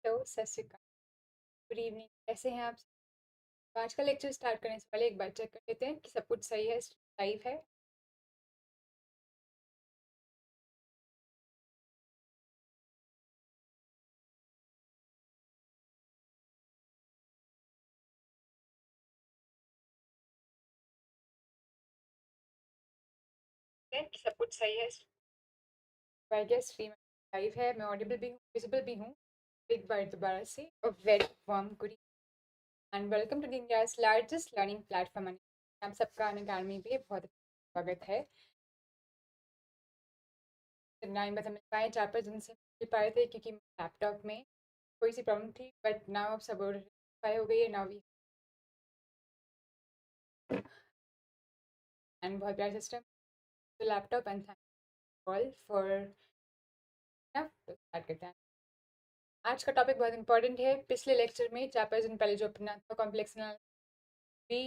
Hello, सत श्री अकाल, good evening. कैसे हैं आप? आज का लेक्चर स्टार्ट करने से पहले एक बार चेक कर लेते हैं कि सब कुछ सही है, लाइव है। कि सब कुछ सही है। आई गेस स्ट्रीम लाइव है, मैं ऑडिबल भी हूँ, विजिबल भी हूँ। एक बार दोबारा से very warm good and welcome to the India's largest learning platform. आप सबका अनअकैडमी पे बहुत अच्छा स्वागत है। नाइन बजे मिल पाए, 4-5 दिन से मिल पाए थे क्योंकि लैपटॉप में कोई सी प्रॉब्लम थी, बट नाउ अब सब हो गई है। नाउ वी एंड बहुत प्यारा system laptop and thank all for तो स्टार्ट करते हैं। आज का टॉपिक बहुत इंपॉर्टेंट है। पिछले लेक्चर में 4-5 दिन पहले जो अपना complex we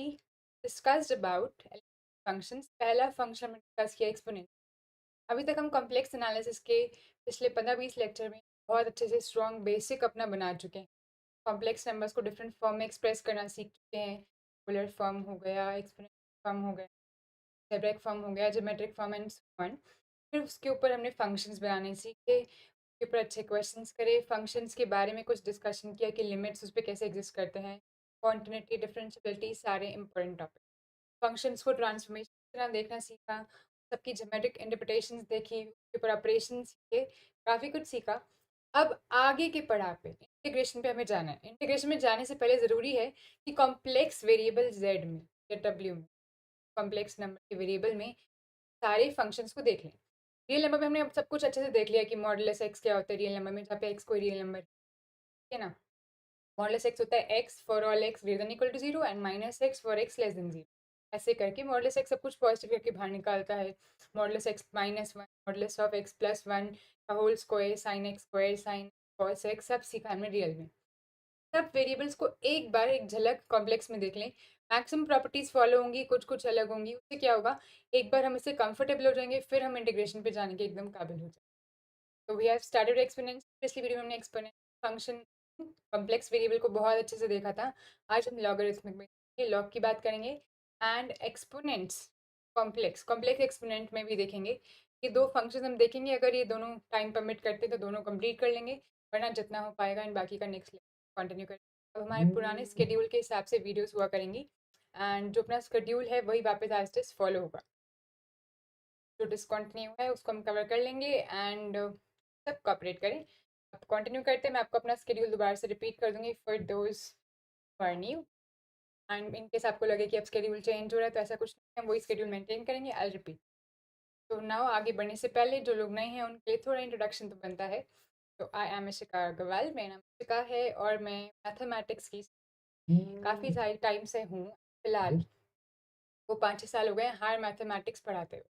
discussed about functions. पहला फंक्शन हमने डिस्कस किया एक्सपोनेंट। अभी तक हम कॉम्प्लेक्स एनालिसिस के पिछले 15-20 लेक्चर में बहुत अच्छे से स्ट्रॉन्ग बेसिक अपना बना चुके हैं। कॉम्प्लेक्स नंबर्स को डिफरेंट फॉर्म में एक्सप्रेस करना सीख चुके हैं। पोलर फॉर्म हो गया, एक्सपोनेंट फॉर्म हो गया, जेब्रिक फॉर्म हो गया, geometric form and so on. फिर उसके ऊपर हमने फंक्शंस बनाने सीखे, के ऊपर अच्छे क्वेश्चंस करे, फंक्शंस के बारे में कुछ डिस्कशन किया कि लिमिट्स उस पर कैसे एग्जिस्ट करते हैं, कॉन्टिन्यूटी, डिफरेंशियबिलिटी, सारे इंपॉर्टेंट टॉपिक। फंक्शंस को ट्रांसफॉर्मेशन की तरह देखना सीखा, सबकी ज्योमेट्रिक इंटरप्रिटेशंस देखी, उसके ऊपर ऑपरेशन सीखे, काफ़ी कुछ सीखा। अब आगे के पड़ाव पे इंटीग्रेशन पे हमें जाना है। इंटीग्रेशन में जाने से पहले ज़रूरी है कि कॉम्प्लेक्स वेरिएबल जेड में या डब्ल्यू में, कॉम्प्लेक्स नंबर के वेरिएबल में सारे फंक्शंस को देख लें। रियल नंबर में हमने अब सब कुछ अच्छे से देख लिया कि मॉडुलस एक्स क्या होता है रियल नंबर में, जहाँ पे एक्स कोई रियल नंबर है ना। मॉडुलस एक्स होता है x for all x greater than equal to zero and minus x for x less than zero. ऐसे करके मॉडुलस एक्स सब कुछ पॉजिटिव करके बाहर निकालता है। Modulus x minus one, modulus of x plus one का whole square, sine x square, sine cos x, सब सीखा हमने रियल में। सब वेरिएबल्स को एक बार एक झलक कॉम्प्लेक्स में देख लें। मैक्सिमम प्रॉपर्टीज फॉलो होंगी, कुछ कुछ अलग होंगी। उससे क्या होगा, एक बार हम इससे कंफर्टेबल हो जाएंगे, फिर हम इंटीग्रेशन पे जाने के एकदम काबिल हो जाएंगे। तो वी हैव स्टार्टेड एक्सपोनेंट्स। पिछली वीडियो में हमने एक्सपोनेंट फंक्शन कॉम्प्लेक्स वेरिएबल को बहुत अच्छे से देखा था। आज हम लॉगरिथमिक में लॉग की बात करेंगे and exponents complex complex exponent में भी देखेंगे। ये दो फंक्शन हम देखेंगे, अगर ये दोनों टाइम परमिट करते तो दोनों कंप्लीट कर लेंगे, वरना जितना हो पाएगा एंड बाकी का नेक्स्ट कंटिन्यू करेंगे। अब हमारे पुराने स्केड्यूल के हिसाब से वीडियोस हुआ करेंगी एंड जो अपना स्केड्यूल है वही वापस आज से फॉलो होगा। जो डिसकंटिन्यू है उसको हम कवर कर लेंगे एंड सब कॉपरेट करें। अब कंटिन्यू करते हैं, मैं आपको अपना स्केड्यूल दोबारा से रिपीट कर दूंगी for those for new and in case आपको लगे कि अब स्केड्यूल चेंज हो रहा है तो ऐसा कुछ नहीं, हम वही स्केड्यूल मेंटेन करेंगे। I repeat. तो नाउ आगे बढ़ने से पहले जो लोग नए हैं उनके लिए थोड़ा इंट्रोडक्शन तो बनता है। तो आई एम इशिका अग्रवाल, मेरा नाम इशिका है और मैं मैथमेटिक्स की काफ़ी सारी टाइम से हूँ। फिलहाल वो 5-6 साल हो गए हायर मैथमेटिक्स पढ़ाते हुए।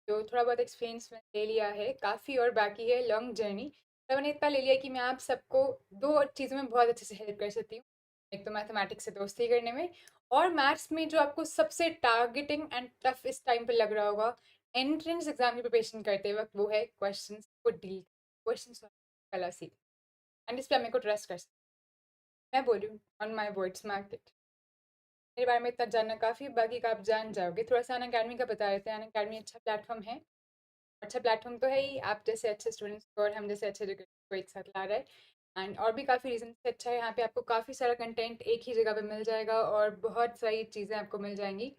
तो थोड़ा बहुत एक्सपीरियंस मैंने ले लिया है, काफ़ी और बाकी है लॉन्ग जर्नी। तो मैंने इतना ले लिया कि मैं आप सबको दो चीज़ों में बहुत अच्छे से हेल्प कर सकती हूँ। एक तो मैथमेटिक्स से दोस्ती करने में, और मैथ्स में जो आपको सबसे टारगेटिंग एंड टफ इस टाइम पे लग रहा होगा एंट्रेंस एग्जाम की प्रिपरेशन करते वक्त, वो है क्वेश्चन को डील, क्वेश्चन कला सी एंड इस पर मेरे को ट्रस्ट कर सकते। मैं बोल रही हूँ ऑन माई वर्ड्स मार्केट। मेरे बारे में इतना जानना काफ़ी, बाकी का आप जान जाओगे। थोड़ा सा अन अकेडमी का बता देते हैं। अन अकेडमी अच्छा प्लेटफॉर्म है, अच्छा प्लेटफॉर्म तो है ही, आप जैसे अच्छे स्टूडेंट्स को और हम जैसे अच्छे एजुकेटर को एक साथ ला रहा है एंड और भी काफ़ी रीज़न से अच्छा है। यहाँ पे आपको काफ़ी सारा कंटेंट एक ही जगह पे मिल जाएगा और बहुत सारी चीज़ें आपको मिल जाएंगी,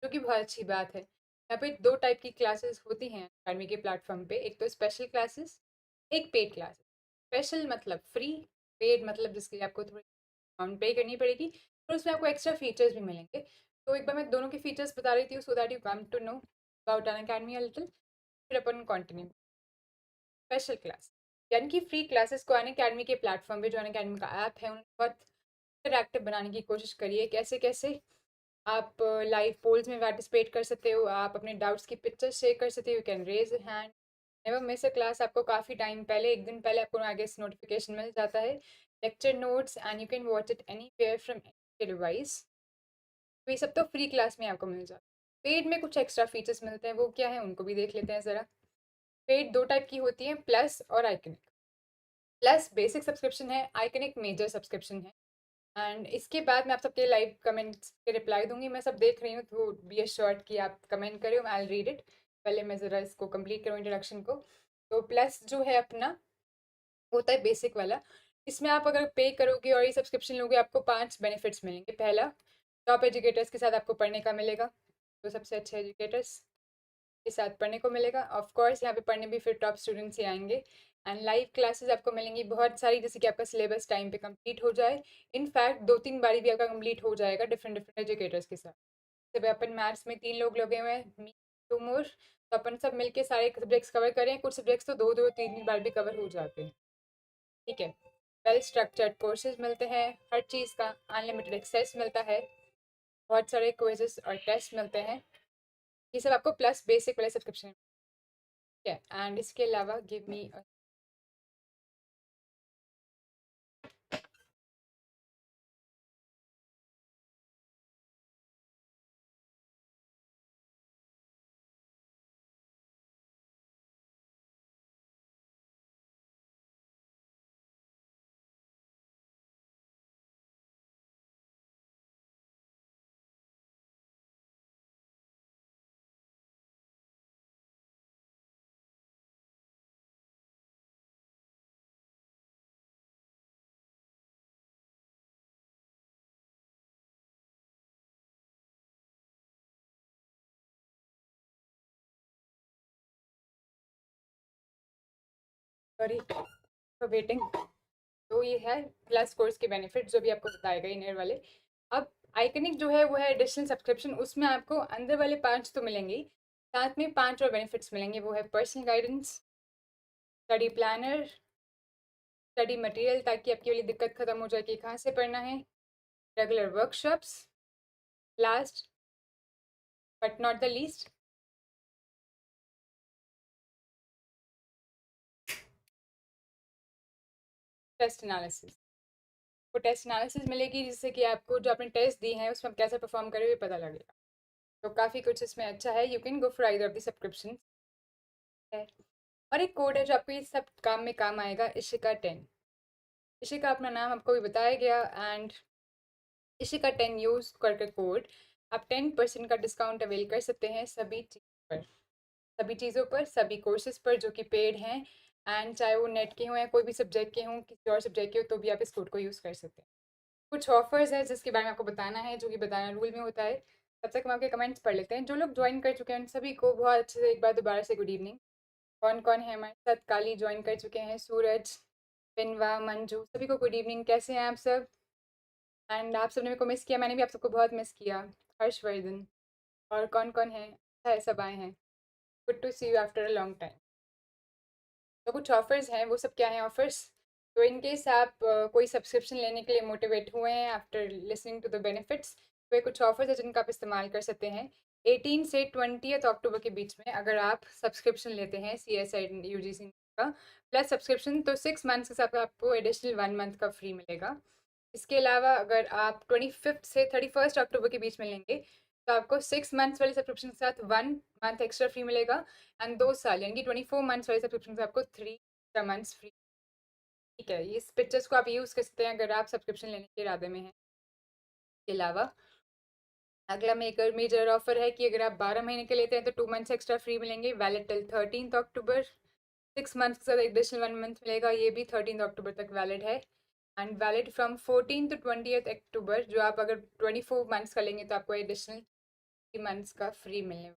जो कि बहुत अच्छी बात है। यहाँ पे दो टाइप की क्लासेस होती हैं अकेडमी के प्लेटफॉर्म पे, एक तो स्पेशल क्लासेस, एक पेड क्लासेस। स्पेशल मतलब फ्री, पेड मतलब जिसके लिए आपको थोड़ी अमाउंट पे करनी पड़ेगी, और उसमें आपको एक्स्ट्रा फीचर्स भी मिलेंगे। तो एक बार मैं दोनों के फीचर्स बता रही थी, so that you come to know about Unacademy a little, फिर अपन कंटिन्यू। स्पेशल क्लास यानी कि फ्री क्लासेस को अन अकेडमी के प्लेटफॉर्म पे, जो अन अकेडमी का ऐप है, उन्होंने बहुत इंटरैक्टिव बनाने की कोशिश करी है। कैसे कैसे आप लाइव पोल्स में पार्टिसिपेट कर सकते हो, आप अपने डाउट्स की पिक्चर्स शेयर कर सकते हो, you can raise hand, never miss a class. आपको काफ़ी टाइम पहले, एक दिन पहले आपको आगे नोटिफिकेशन मिल जाता है, lecture notes, and you can watch it anywhere from any device. तो ये सब तो फ्री क्लास में आपको मिल जाता है। पेड में कुछ एक्स्ट्रा फीचर्स मिलते हैं, वो क्या है उनको भी देख लेते हैं ज़रा। पेड दो टाइप की होती हैं, प्लस और आइकनिक। प्लस बेसिक सब्सक्रिप्शन है, आइकनिक मेजर सब्सक्रिप्शन है। एंड इसके बाद मैं आप सबके लाइव कमेंट्स के रिप्लाई दूंगी। मैं सब देख रही हूँ, तो बी एश्योर्ड कि आप कमेंट करें, आई विल रीड इट। पहले मैं ज़रा इसको कंप्लीट करूँ इंट्रोडक्शन को। तो प्लस जो है अपना होता है बेसिक वाला। इसमें आप अगर पे करोगे और ये सब्सक्रिप्शन लोगे, आपको 5 बेनिफिट्स मिलेंगे। पहला, टॉप एजुकेटर्स के साथ आपको पढ़ने का मिलेगा, तो सबसे अच्छे एजुकेटर्स के साथ पढ़ने को मिलेगा। ऑफ कोर्स यहाँ पे पढ़ने भी फिर टॉप स्टूडेंट्स ही आएंगे। एंड लाइव क्लासेस आपको मिलेंगी बहुत सारी, जैसे कि आपका सिलेबस टाइम पे कंप्लीट हो जाए। इनफैक्ट 2-3 बारी भी आपका कंप्लीट हो जाएगा डिफरेंट डिफरेंट एजुकेटर्स के साथ। जब अपन मैथ्स में 3 लोग लगे हुए हैं, मी, टू मोर, तो अपन सब मिलके सारे सब्जेक्ट्स कवर करें। कुछ सब्जेक्ट्स तो 2-2, 3 बार भी कवर हो जाते हैं। ठीक है। वेल स्ट्रक्चर्ड कोर्सेज मिलते हैं, हर चीज़ का अनलिमिटेड एक्सेस मिलता है, बहुत सारे क्विजेस और टेस्ट मिलते हैं। ये सब आपको प्लस बेसिक वाले सब्सक्रिप्शन। ठीक है। एंड इसके अलावा give me, sorry for waiting. तो ये है प्लस कोर्स के बेनिफिट जो भी आपको बताए गए इनर वाले। अब आइकनिक जो है वो है एडिशनल सब्सक्रिप्शन। उसमें आपको अंदर वाले 5 तो मिलेंगे ही, साथ में 5 और बेनिफिट्स मिलेंगे। वो है personal guidance, study planner, study material ताकि आपकी वाली दिक्कत खत्म हो जाए कि कहाँ से पढ़ना है, regular workshops, last but not the least test analysis. वो टेस्ट एनालिसिस मिलेगी जिससे कि आपको जो आपने टेस्ट दी है उसमें आप कैसे परफॉर्म करे हुए पता लगेगा। तो काफ़ी कुछ इसमें अच्छा है। You can go for either of the subscription है। और एक कोड है जो आपको ये सब काम में काम आएगा, इशिका 10। इशिका अपना नाम आपको भी बताया गया। एंड इशिका 10 यूज़ करके कोड आप 10% का डिस्काउंट अवेल कर सकते हैं सभी चीज़ पर, सभी चीज़ों पर, सभी कोर्सेज पर जो कि पेड हैं। एंड चाहे वो नेट के हों या कोई भी सब्जेक्ट के हों, किसी और सब्जेक्ट के हो, तो भी आप इस कोड को यूज़ कर सकते हैं। कुछ ऑफर्स है जिसके बारे में आपको बताना है, जो कि बताना रूल में होता है। तब तक हम आपके कमेंट्स पढ़ लेते हैं। जो लोग ज्वाइन कर चुके हैं उन सभी को बहुत अच्छे से एक बार दोबारा से गुड इवनिंग। कौन कौन है हमारे साथ? काली ज्वाइन कर चुके हैं, सूरज, पिनवा, मंजू, सभी को गुड इवनिंग। कैसे हैं आप सब? एंड आप सबने मेरे को मिस किया, मैंने भी आप सबको बहुत मिस किया। हर्षवर्धन, और कौन कौन है? अच्छा है, सब आए हैं। Good to see you after a long time. तो कुछ ऑफर्स हैं, वो सब क्या हैं ऑफर्स? तो इन केस आप कोई सब्सक्रिप्शन लेने के लिए मोटिवेट हुए हैं after listening to the benefits, तो ये कुछ ऑफर्स है जिनका आप इस्तेमाल कर सकते हैं। 18 से 20 अक्टूबर के बीच में अगर आप सब्सक्रिप्शन लेते हैं सी एस आई यू जी सी का प्लस सब्सक्रिप्शन, तो 6 मंथ्स के साथ आपको एडिशनल 1 मंथ का फ्री मिलेगा। इसके अलावा अगर आप 25 से 31 अक्टूबर के बीच में लेंगे, तो आपको 6 मंथ्स वाले सब्सक्रिप्शन के साथ 1 मंथ एक्स्ट्रा फ्री मिलेगा। एंड 2 साल यानी कि 24 मंथ्स वाले सब्सक्रिप्शन से आपको 3 मंथ्स फ्री। ठीक है, इस पिक्चर्स को आप यूज़ कर सकते हैं अगर आप सब्सक्रिप्शन लेने के इरादे में हैं। इसके अलावा अगला मेजर ऑफर है कि अगर आप 12 महीने के लेते हैं तो 2 मंथ्स एक्स्ट्रा फ्री मिलेंगे, वैलिड टिल 13 अक्टूबर। 6 मंथ्स के साथ एडिशनल 1 मंथ मिलेगा, ये भी 13 अक्टूबर तक वैलिड है। एंड वैलिड फ्रॉम 14 to 20 अक्टूबर। जो आप अगर 24 मंथ्स का लेंगे तो आपको एडिशनल 3 मंथ्स का फ्री मिलने।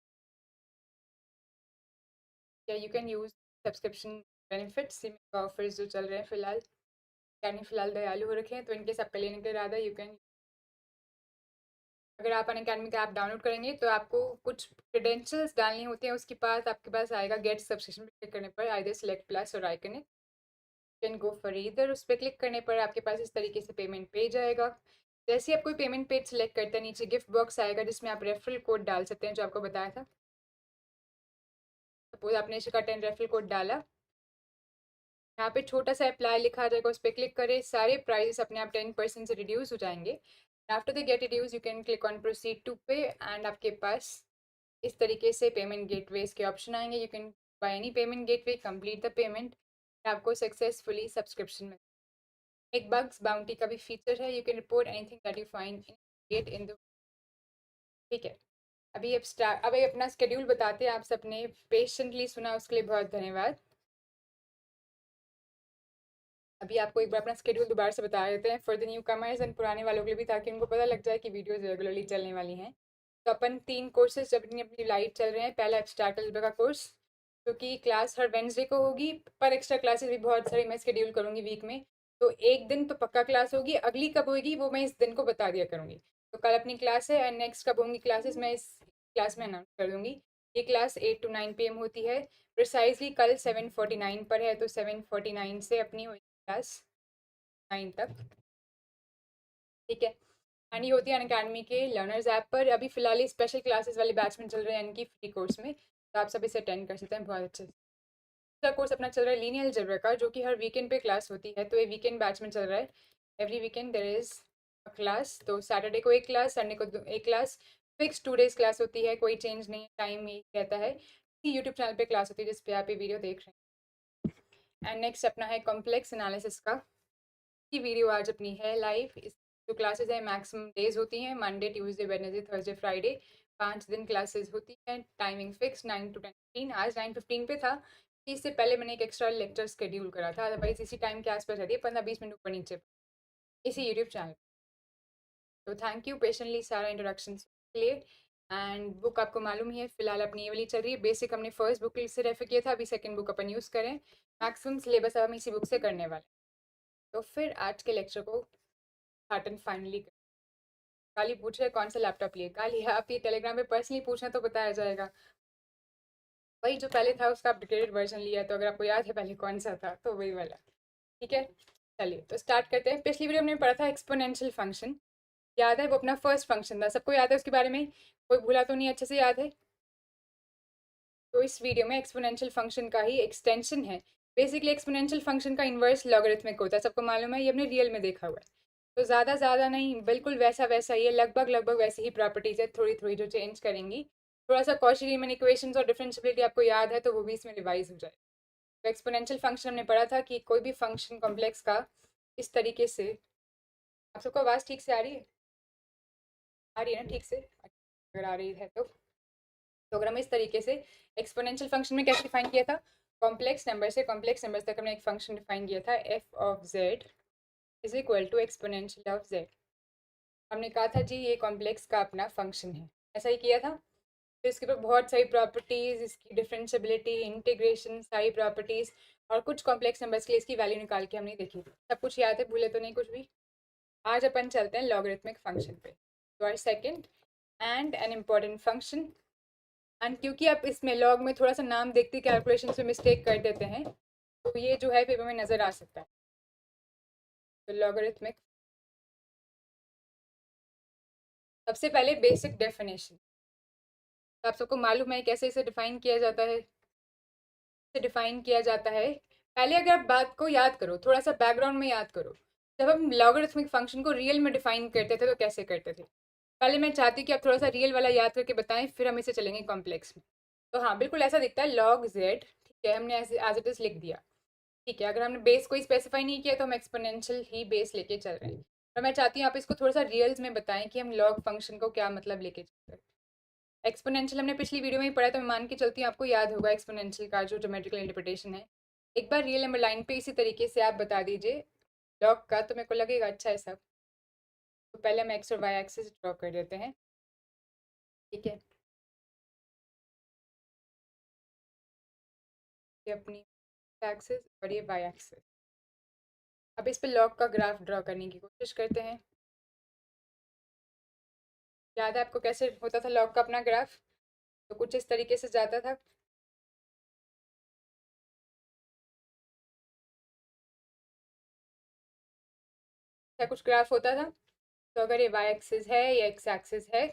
या you can use subscription benefits offers जो चल रहे हैं फिलहाल, यानी फिलहाल दयालु हो रखे हैं, तो इनके सबका लेने का इरादा यू कैन। अगर आप अनअकैडमी का ऐप डाउनलोड करेंगे तो आपको कुछ क्रेडेंशियल्स डालनी होती हैं, उसके पास आपके पास आएगा गेट सब्सक्रिप्शन पे क्लिक करने पर आइदर सेलेक्ट प्लस और iconic, can go for either. उस पर क्लिक करने पर आपके पास इस तरीके से पेमेंट पेज आएगा। जैसे ही आप कोई पेमेंट पेज सेलेक्ट करते हैं, नीचे गिफ्ट बॉक्स आएगा जिसमें आप रेफरल कोड डाल सकते हैं जो आपको बताया था। सपोज आपने इशिका 10 रेफरल कोड डाला, यहाँ पे छोटा सा अप्लाई लिखा आ जाएगा, उस पर क्लिक करें, सारे प्राइस अपने आप 10% से रिड्यूस हो जाएंगे। After the get reduce you can click on proceed to pay, and आपके पास इस तरीके से पेमेंट गेटवेज के ऑप्शन आएंगे। You can buy any payment gateway, complete the payment. आपको सक्सेसफुली सब्सक्रिप्शन में एक बग्स बाउंटी का भी फीचर है। You can report anything that you find in the, ठीक है। अभी अपना स्केड्यूल बताते हैं। आप सबने पेशेंटली सुना, उसके लिए बहुत धन्यवाद। अभी आपको एक बार अपना स्केड्यूल दोबारा से बता देते हैं for the new commerce and पुराने वालों के लिए भी, ताकि उनको पता लग जाए कि वीडियोज रेगुलरली चलने वाली हैं। तो अपन 3 कोर्सेज जब अपनी अपनी लाइव चल रहे हैं। पहला एब्स्ट्रैक्ट अलजेब्रा का कोर्स, जो कि क्लास हर वेंसडे को होगी, पर एक्स्ट्रा क्लासेस भी बहुत सारी मैं स्केड्यूल करूँगी वीक में। तो एक दिन तो पक्का क्लास होगी, अगली कब होगी वो मैं इस दिन को बता दिया करूँगी। तो कल अपनी क्लास है एंड नेक्स्ट कब होंगी क्लासेस मैं इस क्लास में अनाउंस कर दूँगी। ये क्लास 8 to 9 PM होती है। प्रिसाइजली कल 7:49 पर है, तो 7:49 से अपनी हुई क्लास 9 तक, ठीक है। एंड ये होती है अनअकैडमी के लर्नर्स ऐप पर। अभी फिलहाल स्पेशल क्लासेस वाले बैच में चल रहे हैं इनकी फ्री कोर्स में, तो आप सब इसे अटेंड कर सकते हैं बहुत अच्छे से। दूसरा कोर्स अपना चल रहा है लीनियर अलजेब्रा का, जो कि हर वीकेंड पे क्लास होती है। तो ये वीकेंड बैच में चल रहा है। Every weekend there is a class. तो सैटरडे को एक क्लास, संडे को एक क्लास, फिक्स 2 days क्लास होती है, कोई चेंज नहीं, टाइम यही रहता है। यूट्यूब चैनल पे क्लास होती है जिस पे आप ये वीडियो देख रहे हैं। एंड नेक्स्ट अपना है कॉम्प्लेक्स एनालिसिस का, की वीडियो आज अपनी है लाइव। इस जो क्लासेस है मैक्सिमम डेज होती हैं, Monday Tuesday Wednesday Thursday Friday, 5 दिन क्लासेस होती हैं। Timing fix 9 to 10:15। आज 9:15 पे था। इससे पहले मैंने एक एक्स्ट्रा लेक्चर शेड्यूल करा था, अदरवाइज इसी टाइम के आसपास रहती है, 15-20 मिनट ऊपर नीचे इसी यूट्यूब चैनल। तो थैंक यू पेशेंटली सारा इंट्रोडक्शन के लिए। एंड बुक आपको मालूम ही है, फिलहाल अपनी ये वाली चल रही है बेसिक। हमने फर्स्ट बुक से रेफर किया था, अभी सेकंड बुक अपन यूज़ करें। मैक्सिमम सिलेबस अब हम इसी बुक से करने वाले। तो फिर आज के लेक्चर को स्टार्ट एंड फाइनली, काली पूछ रहे कौन सा लैपटॉप लिए। काली आप ये टेलीग्राम पे पर्सनली पूछना तो बताया जाएगा। वही जो पहले था उसका अपडेटेड वर्जन लिया, तो अगर आपको याद है पहले कौन सा था तो वही वाला, ठीक है। चलिए तो स्टार्ट करते हैं। पिछली वीडियो हमने पढ़ा था एक्सपोनेंशियल फंक्शन, याद है? वो अपना फर्स्ट फंक्शन था, सबको याद है उसके बारे में? कोई भूला तो नहीं, अच्छे से याद है? तो इस वीडियो में एक्सपोनेंशियल फंक्शन का ही एक्सटेंशन है। बेसिकली एक्सपोनेंशियल फंक्शन का इन्वर्स लॉगरिथमिक होता है, सबको मालूम है, ये हमने रियल में देखा हुआ है। तो ज़्यादा नहीं, बिल्कुल वैसा वैसा ही है, लगभग वैसी ही प्रॉपर्टीज है, थोड़ी थोड़ी जो चेंज करेंगी। थोड़ा सा कॉची रीमन इक्वेशंस और डिफरेंशियबिलिटी आपको याद है तो वो भी इसमें रिवाइज हो जाए। तो एक्सपोनेंशियल फंक्शन हमने पढ़ा था कि कोई भी फंक्शन कॉम्प्लेक्स का इस तरीके से, आप सबको आवाज़ ठीक से आ रही है? आ रही है ना ठीक से? अगर आ रही है तो अगर हम इस तरीके से एक्सपोनेंशियल फंक्शन में कैसे डिफाइन किया था, कॉम्प्लेक्स नंबर से कॉम्प्लेक्स नंबर तक हमने एक फंक्शन डिफाइन किया था, f of z is equal to exponential of z. हमने कहा था जी ये कॉम्प्लेक्स का अपना फंक्शन है, ऐसा ही किया था। फिर इसके ऊपर बहुत सारी प्रॉपर्टीज, इसकी डिफरेंशियबिलिटी, इंटीग्रेशन, सारी प्रॉपर्टीज, और कुछ कॉम्प्लेक्स नंबर्स के लिए इसकी वैल्यू निकाल के हमने देखी थी। सब कुछ याद है, भूले तो नहीं कुछ भी? आज अपन चलते हैं लॉगरिथमिक फंक्शन पे। तो our second and an important function. And क्योंकि आप इसमें लॉग में थोड़ा सा नाम देखते कैलकुलेशन में मिस्टेक कर देते हैं, तो ये जो है पेपर में नज़र आ सकता है। तो लॉगरिथमिक, सबसे पहले बेसिक डेफिनेशन, तो आप सबको मालूम है कैसे इसे डिफाइन किया जाता है? इसे डिफाइन किया जाता है, पहले अगर आप बात को याद करो, थोड़ा सा बैकग्राउंड में याद करो, जब हम लॉगरिथमिक फंक्शन को रियल में डिफाइन करते थे तो कैसे करते थे। पहले मैं चाहती हूँ कि आप थोड़ा सा रियल वाला याद करके बताएं, फिर हम इसे चलेंगे कॉम्प्लेक्स में। तो हाँ बिल्कुल ऐसा दिखता है, लॉग जेड, ठीक है, हमने ऐसे एज इट इज लिख दिया, ठीक है। अगर हमने बेस कोई स्पेसिफाई नहीं किया तो हम एक्सपोनेंशियल ही बेस लेके चल रहे हैं। तो मैं चाहती हूँ आप इसको थोड़ा सा रियल्स में बताएं कि हम लॉग फंक्शन को क्या मतलब लेके चल रहे हैं। एक्सपोनेंशियल हमने पिछली वीडियो में ही पढ़ा, तो मैं मान के चलती हूँ आपको याद होगा एक्सपोनेंशियल का जो ज्योमेट्रिकल इंटरप्रिटेशन है। एक बार रियल नंबर लाइन पे इसी तरीके से आप बता दीजिए लॉग का, तो मेरे को लगेगा अच्छा है सब। तो पहले हम एक्स और वाई एक्सिस ड्रॉ कर देते हैं, ठीक है। ये अपनी एक्सिस और ये वाई एक्सिस। अब इस पे लॉग का ग्राफ ड्रॉ करने की कोशिश करते हैं। याद है आपको कैसे होता था लॉग का अपना ग्राफ? तो कुछ इस तरीके से जाता था। क्या कुछ ग्राफ होता था? तो अगर ये वाई एक्सिस है, ये एक्स एक्सिस है,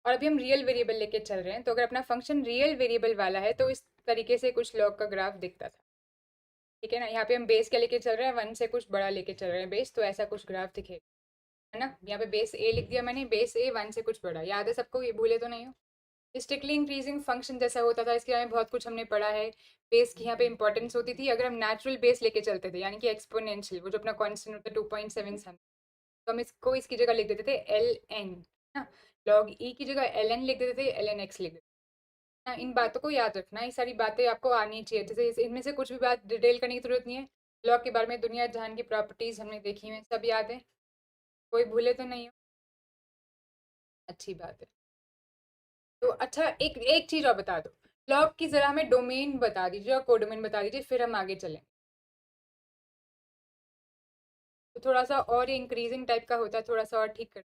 और अभी हम रियल वेरिएबल लेके चल रहे हैं, तो अगर अपना फंक्शन रियल वेरिएबल वाला है तो इस तरीके से कुछ लॉग का ग्राफ दिखता था, ठीक है ना। यहाँ पे हम बेस क्या लेके चल रहे हैं, 1 से कुछ बड़ा लेके चल रहे हैं बेस, तो ऐसा कुछ ग्राफ दिखेगा, है ना। यहाँ पे बेस ए लिख दिया मैंने, बेस ए 1 से कुछ बड़ा, याद है सबको? ये भूले तो नहीं हो? स्ट्रिक्टली इंक्रीजिंग फंक्शन जैसा होता था, इसके बारे में बहुत कुछ हमने पढ़ा है। बेस की यहाँ पे इंपॉर्टेंस होती थी। अगर हम नेचुरल बेस लेके चलते थे, यानी कि एक्सपोनेंशियल, वो जो अपना कॉन्स्टेंट होता है 2.7, तो हम इसको इसकी जगह लिख देते थे एल एन ना, लॉग ई की जगह एल एन लिख देते थे, एल एन एक्स लिख देते थे ना। इन बातों को याद रखना, ये सारी बातें आपको आनी चाहिए। जैसे इनमें से कुछ भी बात डिटेल करने की जरूरत नहीं है। लॉग के बारे में दुनिया जहान की प्रॉपर्टीज हमने देखी हुई हैं, सब याद है, कोई भूले तो नहीं हो? अच्छी बात है। तो अच्छा, एक एक चीज और बता दो, लॉग की जरा हमें डोमेन बता दीजिए और कोडोमेन बता दीजिए, फिर हम आगे चलें। तो थोड़ा सा और इंक्रीजिंग टाइप का होता है, थोड़ा सा और ठीक कर।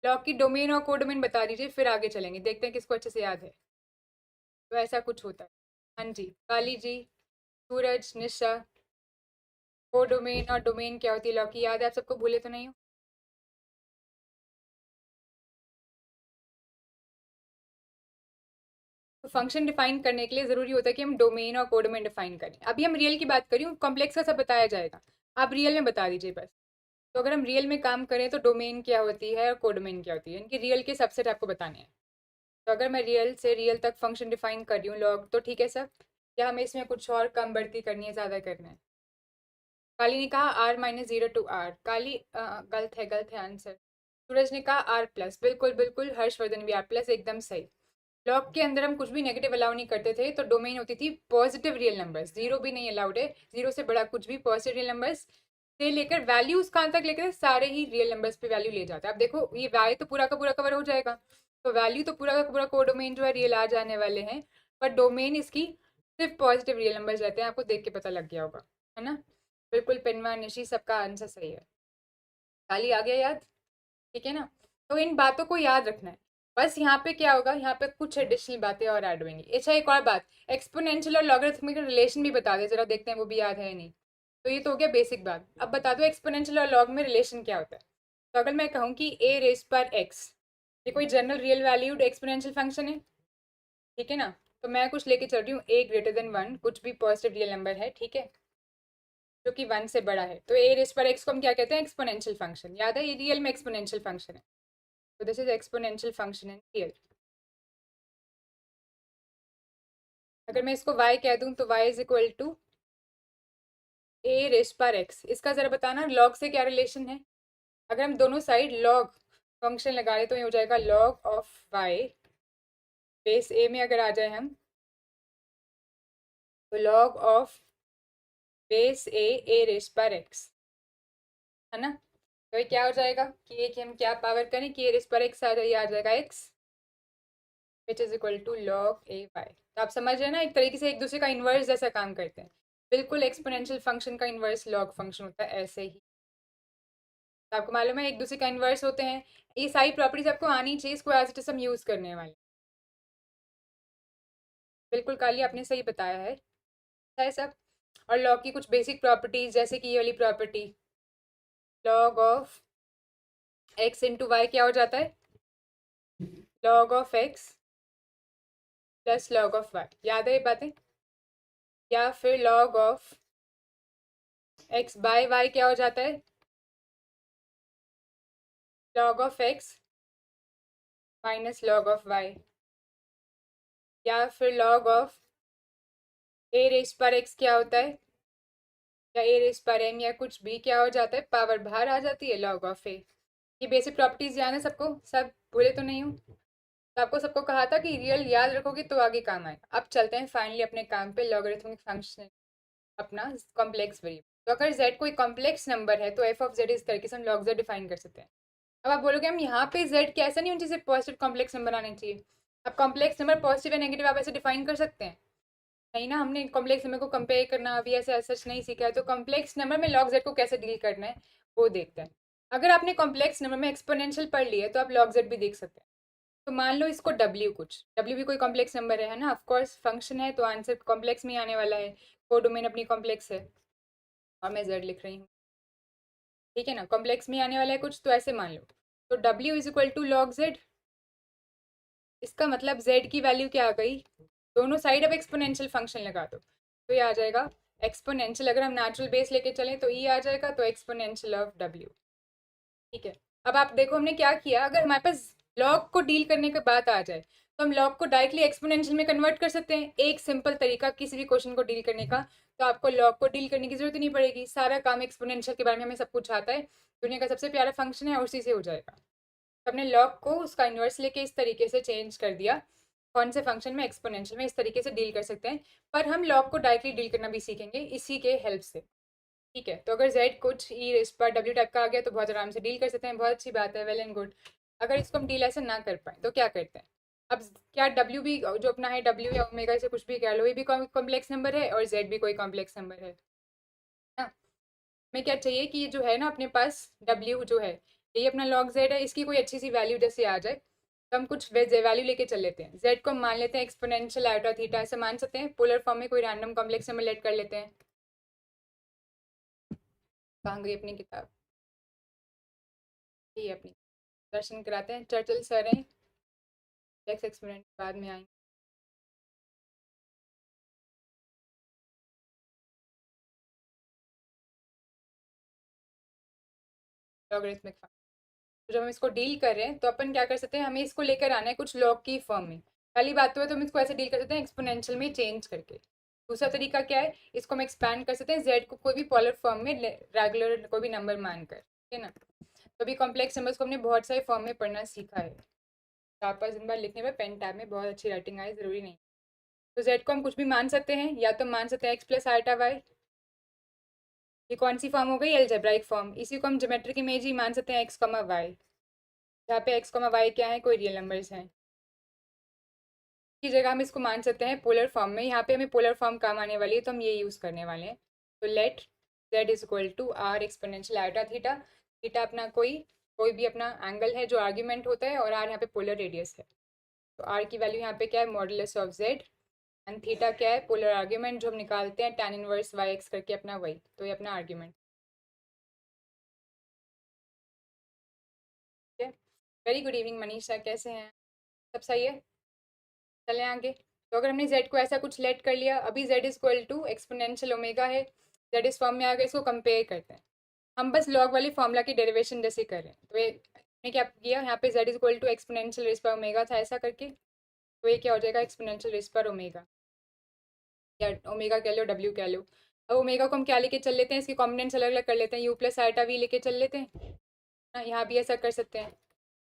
लॉग की डोमेन और कोडोमेन बता दीजिए, फिर आगे चलेंगे, देखते हैं किसको अच्छे से याद है। तो ऐसा कुछ होता है। हाँ जी, काली जी, सूरज, निशा, कोडोमेन और डोमेन क्या होती है लॉग की, याद है आप सबको? भूले तो नहीं हो? तो फंक्शन डिफाइन करने के लिए जरूरी होता है कि हम डोमेन और कोडोमेन डिफाइन करें। अभी हम रियल की बात करें, कॉम्प्लेक्स का सब बताया जाएगा, आप रियल में बता दीजिए बस। तो अगर हम रियल में काम करें तो डोमेन क्या होती है और कोडोमेन क्या होती है, इनकी रियल के सबसेट आपको बताने हैं। तो अगर मैं रियल से रियल तक फंक्शन डिफाइन कर रही हूँ लॉग, तो ठीक है सब, या हमें इसमें कुछ और कम बढ़ती करनी है, ज़्यादा करना है? काली ने कहा R-0 to R। काली गलत है आंसर। सूरज ने कहा R+, बिल्कुल बिल्कुल, हर्षवर्धन भी R+, एकदम सही। लॉग के अंदर हम कुछ भी नेगेटिव अलाउ नहीं करते थे, तो डोमेन होती थी पॉजिटिव रियल नंबर्स, जीरो भी नहीं अलाउड है, जीरो से बड़ा कुछ भी, पॉजिटिव रियल नंबर्स से लेकर वैल्यूज कहाँ तक लेकर सारे ही रियल नंबर्स पे वैल्यू ले जाते हैं। अब देखो ये वाई तो पूरा का पूरा कवर हो जाएगा, तो वैल्यू तो पूरा का पूरा कोडोमेन जो है रियल आ जाने वाले हैं, पर डोमेन इसकी सिर्फ पॉजिटिव रियल नंबर्स रहते हैं, आपको देख के पता लग गया होगा, है ना? बिल्कुल, पेनवा निशी सबका आंसर सही है। खाली आ गया याद? ठीक है ना? तो इन बातों को याद रखना है। बस यहाँ पे क्या होगा, यहाँ पे कुछ एडिशनल बातें और ऐड होंगी। अच्छा, एक और बात, एक्सपोनेंशियल और लॉगरिथमिक रिलेशन भी बता दे जरा, देखते हैं वो भी याद है या नहीं। तो ये तो हो गया बेसिक बात। अब बता दो एक्सपोनेंशियल और लॉग में रिलेशन क्या होता है। तो अगर मैं कहूँ कि ए रेस पर एक्स, ये कोई general real valued exponential function है, ठीक है ना? तो मैं कुछ लेके चल रही हूँ A greater than 1, कुछ भी पॉजिटिव रियल नंबर है, ठीक है, जो कि 1 से बड़ा है, तो ए रेस पर एक्स को हम क्या कहते हैं? Exponential function. याद है, ये रियल में एक्सपोनेंशियल फंक्शन है। So this is exponential function in real. अगर मैं इसको y कह दूं तो y is equal to a raise पर एक्स। इसका जरा बताना log से क्या रिलेशन है। अगर हम दोनों साइड log फंक्शन लगा रहे तो ये हो जाएगा log of y, base a में अगर आ जाए हम तो log of base a raise पर एक्स, है ना? तो ये क्या हो जाएगा कि ये कि हम क्या पावर करें कि ए रेस पर एक्स आ जाए, ये आ जाएगा x which is equal to log a y. तो आप समझ रहे हैं ना, एक तरीके से एक दूसरे का इन्वर्स जैसा काम करते हैं। बिल्कुल, एक्सपोनेंशियल फंक्शन का इन्वर्स लॉग फंक्शन होता है, ऐसे ही। तो आपको मालूम है एक दूसरे का इन्वर्स होते हैं। ये सारी प्रॉपर्टीज आपको आनी चाहिए, इसको एज इट इज हम यूज करने वाले। बिल्कुल काली, आपने सही बताया है सब। और लॉग की कुछ बेसिक प्रॉपर्टीज, जैसे कि ये वाली property, log of x into y क्या हो जाता है? Log of x plus log of y, याद है ये बातें? या फिर log of x by y क्या हो जाता है? Log of x minus log of y. या फिर लॉग ऑफ ए रेस पर एक्स क्या होता है, या ए रेस पर एम, या कुछ भी क्या हो जाता है, पावर बाहर आ जाती है, लॉग ऑफ ए। ये बेसिक प्रॉपर्टीज याद है सबको? सब भूले तो नहीं हूँ? तो आपको सबको कहा था कि रियल याद रखोगे तो आगे काम आएगा। अब चलते हैं फाइनली अपने काम पे, लॉगरिथमिक फंक्शन, अपना कॉम्प्लेक्स वेरिएबल। तो अगर z कोई कॉम्प्लेक्स नंबर है तो एफ ऑफ जेड इस तरीके से हम लॉग z डिफाइन कर सकते हैं। अब आप बोलोगे हम यहाँ पे z क्या ऐसा नहीं होना चाहिए पॉजिटिव कॉम्प्लेक्स नंबर आने चाहिए? अब कॉम्प्लेक्स नंबर पॉजिटिव या नेगेटिव आप ऐसे डिफाइन कर सकते हैं? नहीं ना, हमने कॉम्प्लेक्स नंबर को कंपेयर करना अभी ऐसे सच नहीं सीखा है। तो कॉम्प्लेक्स नंबर में लॉग जेड को कैसे डील करना है वो देखते हैं। अगर आपने कॉम्प्लेक्स नंबर में एक्सपोनेंशियल पढ़ लिया है तो आप लॉग जेड भी देख सकते हैं। तो मान लो इसको w, कुछ w भी कोई कॉम्प्लेक्स नंबर है ना? ऑफकोर्स फंक्शन है तो आंसर कॉम्प्लेक्स में ही आने वाला है, कोडोमेन अपनी कॉम्प्लेक्स है, और मैं जेड लिख रही हूँ, ठीक है ना? कॉम्प्लेक्स में आने वाला है कुछ, तो ऐसे मान लो। तो w is equal to log z, इसका मतलब z की वैल्यू क्या आ गई? दोनों साइड अब एक्सपोनेंशियल फंक्शन लगा दो तो ये आ जाएगा एक्सपोनेंशियल। अगर हम नेचुरल बेस लेके चलें तो ई आ जाएगा, तो एक्सपोनेंशियल ऑफ डब्ल्यू, ठीक है। अब आप देखो हमने क्या किया, अगर हमारे पास लॉग को डील करने की बात आ जाए तो हम लॉग को डायरेक्टली एक्सपोनेंशियल में कन्वर्ट कर सकते हैं। एक सिंपल तरीका किसी भी क्वेश्चन को डील करने का, तो आपको लॉग को डील करने की जरूरत ही नहीं पड़ेगी, सारा काम एक्सपोनेंशियल के बारे में हमें सब कुछ आता है, दुनिया का सबसे प्यारा फंक्शन है और उसी से हो जाएगा। तो हमने लॉग को उसका इन्वर्स लेके इस तरीके से चेंज कर दिया, कौन से फंक्शन में, एक्सपोनेंशियल में, इस तरीके से डील कर सकते हैं। पर हम लॉग को डायरेक्टली डील करना भी सीखेंगे इसी के हेल्प से। ठीक है, तो अगर z कुछ ई रेस पर w टाइप का आ गया तो बहुत आराम से डील कर सकते हैं, बहुत अच्छी बात है, वेल एंड गुड। अगर इसको हम डील ऐसे ना कर पाए तो क्या करते हैं? अब क्या w भी जो अपना है, w या ओमेगा से कुछ भी कह लो, ये भी कॉम्प्लेक्स नंबर है और z भी कोई कॉम्प्लेक्स नंबर है ना। हमें क्या चाहिए कि ये जो है ना अपने पास w जो है, ये अपना log z है, इसकी कोई अच्छी सी वैल्यू जैसे आ जाए तो हम कुछ वैल्यू लेके चल लेते हैं। z को हम मान लेते हैं एक्सपोनेंशियल आयोटा थीटा, ऐसे मान सकते हैं। पोलर फॉर्म में कोई रैंडम कॉम्प्लेक्स नंबर लेट कर लेते हैं। कहाँ गई अपनी किताब? ये अपनी दर्शन कराते हैं, चर्चिल सर हैं, नेक्स्ट एक्सपेरिमेंट बाद में आएंगे। लॉगरिथमिक फंक्शन, तो जब हम इसको डील कर रहे हैं तो अपन क्या कर सकते हैं, हमें इसको लेकर आना है कुछ लॉग की फॉर्म में। पहली बात तो है तो हम इसको ऐसे डील कर सकते हैं एक्सपोनेंशियल में चेंज करके। दूसरा तरीका क्या है, इसको हम एक्सपैंड कर सकते हैं जेड को कोई भी पॉलर फॉर्म में, रेगुलर कोई भी नंबर मानकर, ठीक है ना। तो अभी कॉम्प्लेक्स नंबर्स को हमने बहुत सारे फॉर्म में पढ़ना सीखा है। 4-5 दिन बाद लिखने में पेन टैब में बहुत अच्छी राइटिंग आए, जरूरी नहीं। तो जेड को हम कुछ भी मान सकते हैं, या तो मान सकते हैं एक्स प्लस आइटा वाई, ये कौन सी फॉर्म हो गई, एल्जेब्राइक फॉर्म। इसी को हम ज्योमेट्रिक इमेज ही मान सकते हैं एक्स कॉमा वाई, जहाँ पे एक्स कॉमा वाई क्या है, कोई रियल नंबर्स हैं। की जगह हम इसको मान सकते हैं पोलर फॉर्म में, यहाँ पे हमें पोलर फॉर्म काम आने वाली है तो हम ये यूज़ करने वाले हैं। तो let z is equal to r exponential iota theta. Theta अपना कोई कोई भी अपना एंगल है जो आर्ग्यूमेंट होता है, और आर यहाँ पे पोलर रेडियस है। तो आर की वैल्यू यहाँ पे क्या है, modulus of Z, and theta क्या है, पोलर आर्ग्यूमेंट जो हम निकालते हैं tan इनवर्स वाई एक्स करके अपना वही, तो ये अपना आर्ग्यूमेंट है। वेरी गुड इवनिंग मनीषा, कैसे हैं? सब सही है, चलें आगे। तो अगर हमने z को ऐसा कुछ लेट कर लिया, अभी z is equal to exponential omega है, z इस फॉर्म में आ गया, इसको कंपेयर करते हैं। हम बस लॉग वाली फॉर्मूला की डेरिवेशन जैसे कर रहे हैं। तो ये हमने क्या किया, यहाँ पे z is equal to exponential raise पर ओमेगा था, ऐसा करके तो ये क्या हो जाएगा, एक्सपोनेंशियल रेस पर ओमेगा, या ओमेगा कह लो w कह लो। अब ओमेगा को हम क्या लेके चल लेते हैं, इसके कॉम्पोनेंट्स अलग अलग कर लेते हैं, u प्लस आइटा v लेके चल लेते हैं ना, यहाँ भी ऐसा कर सकते हैं।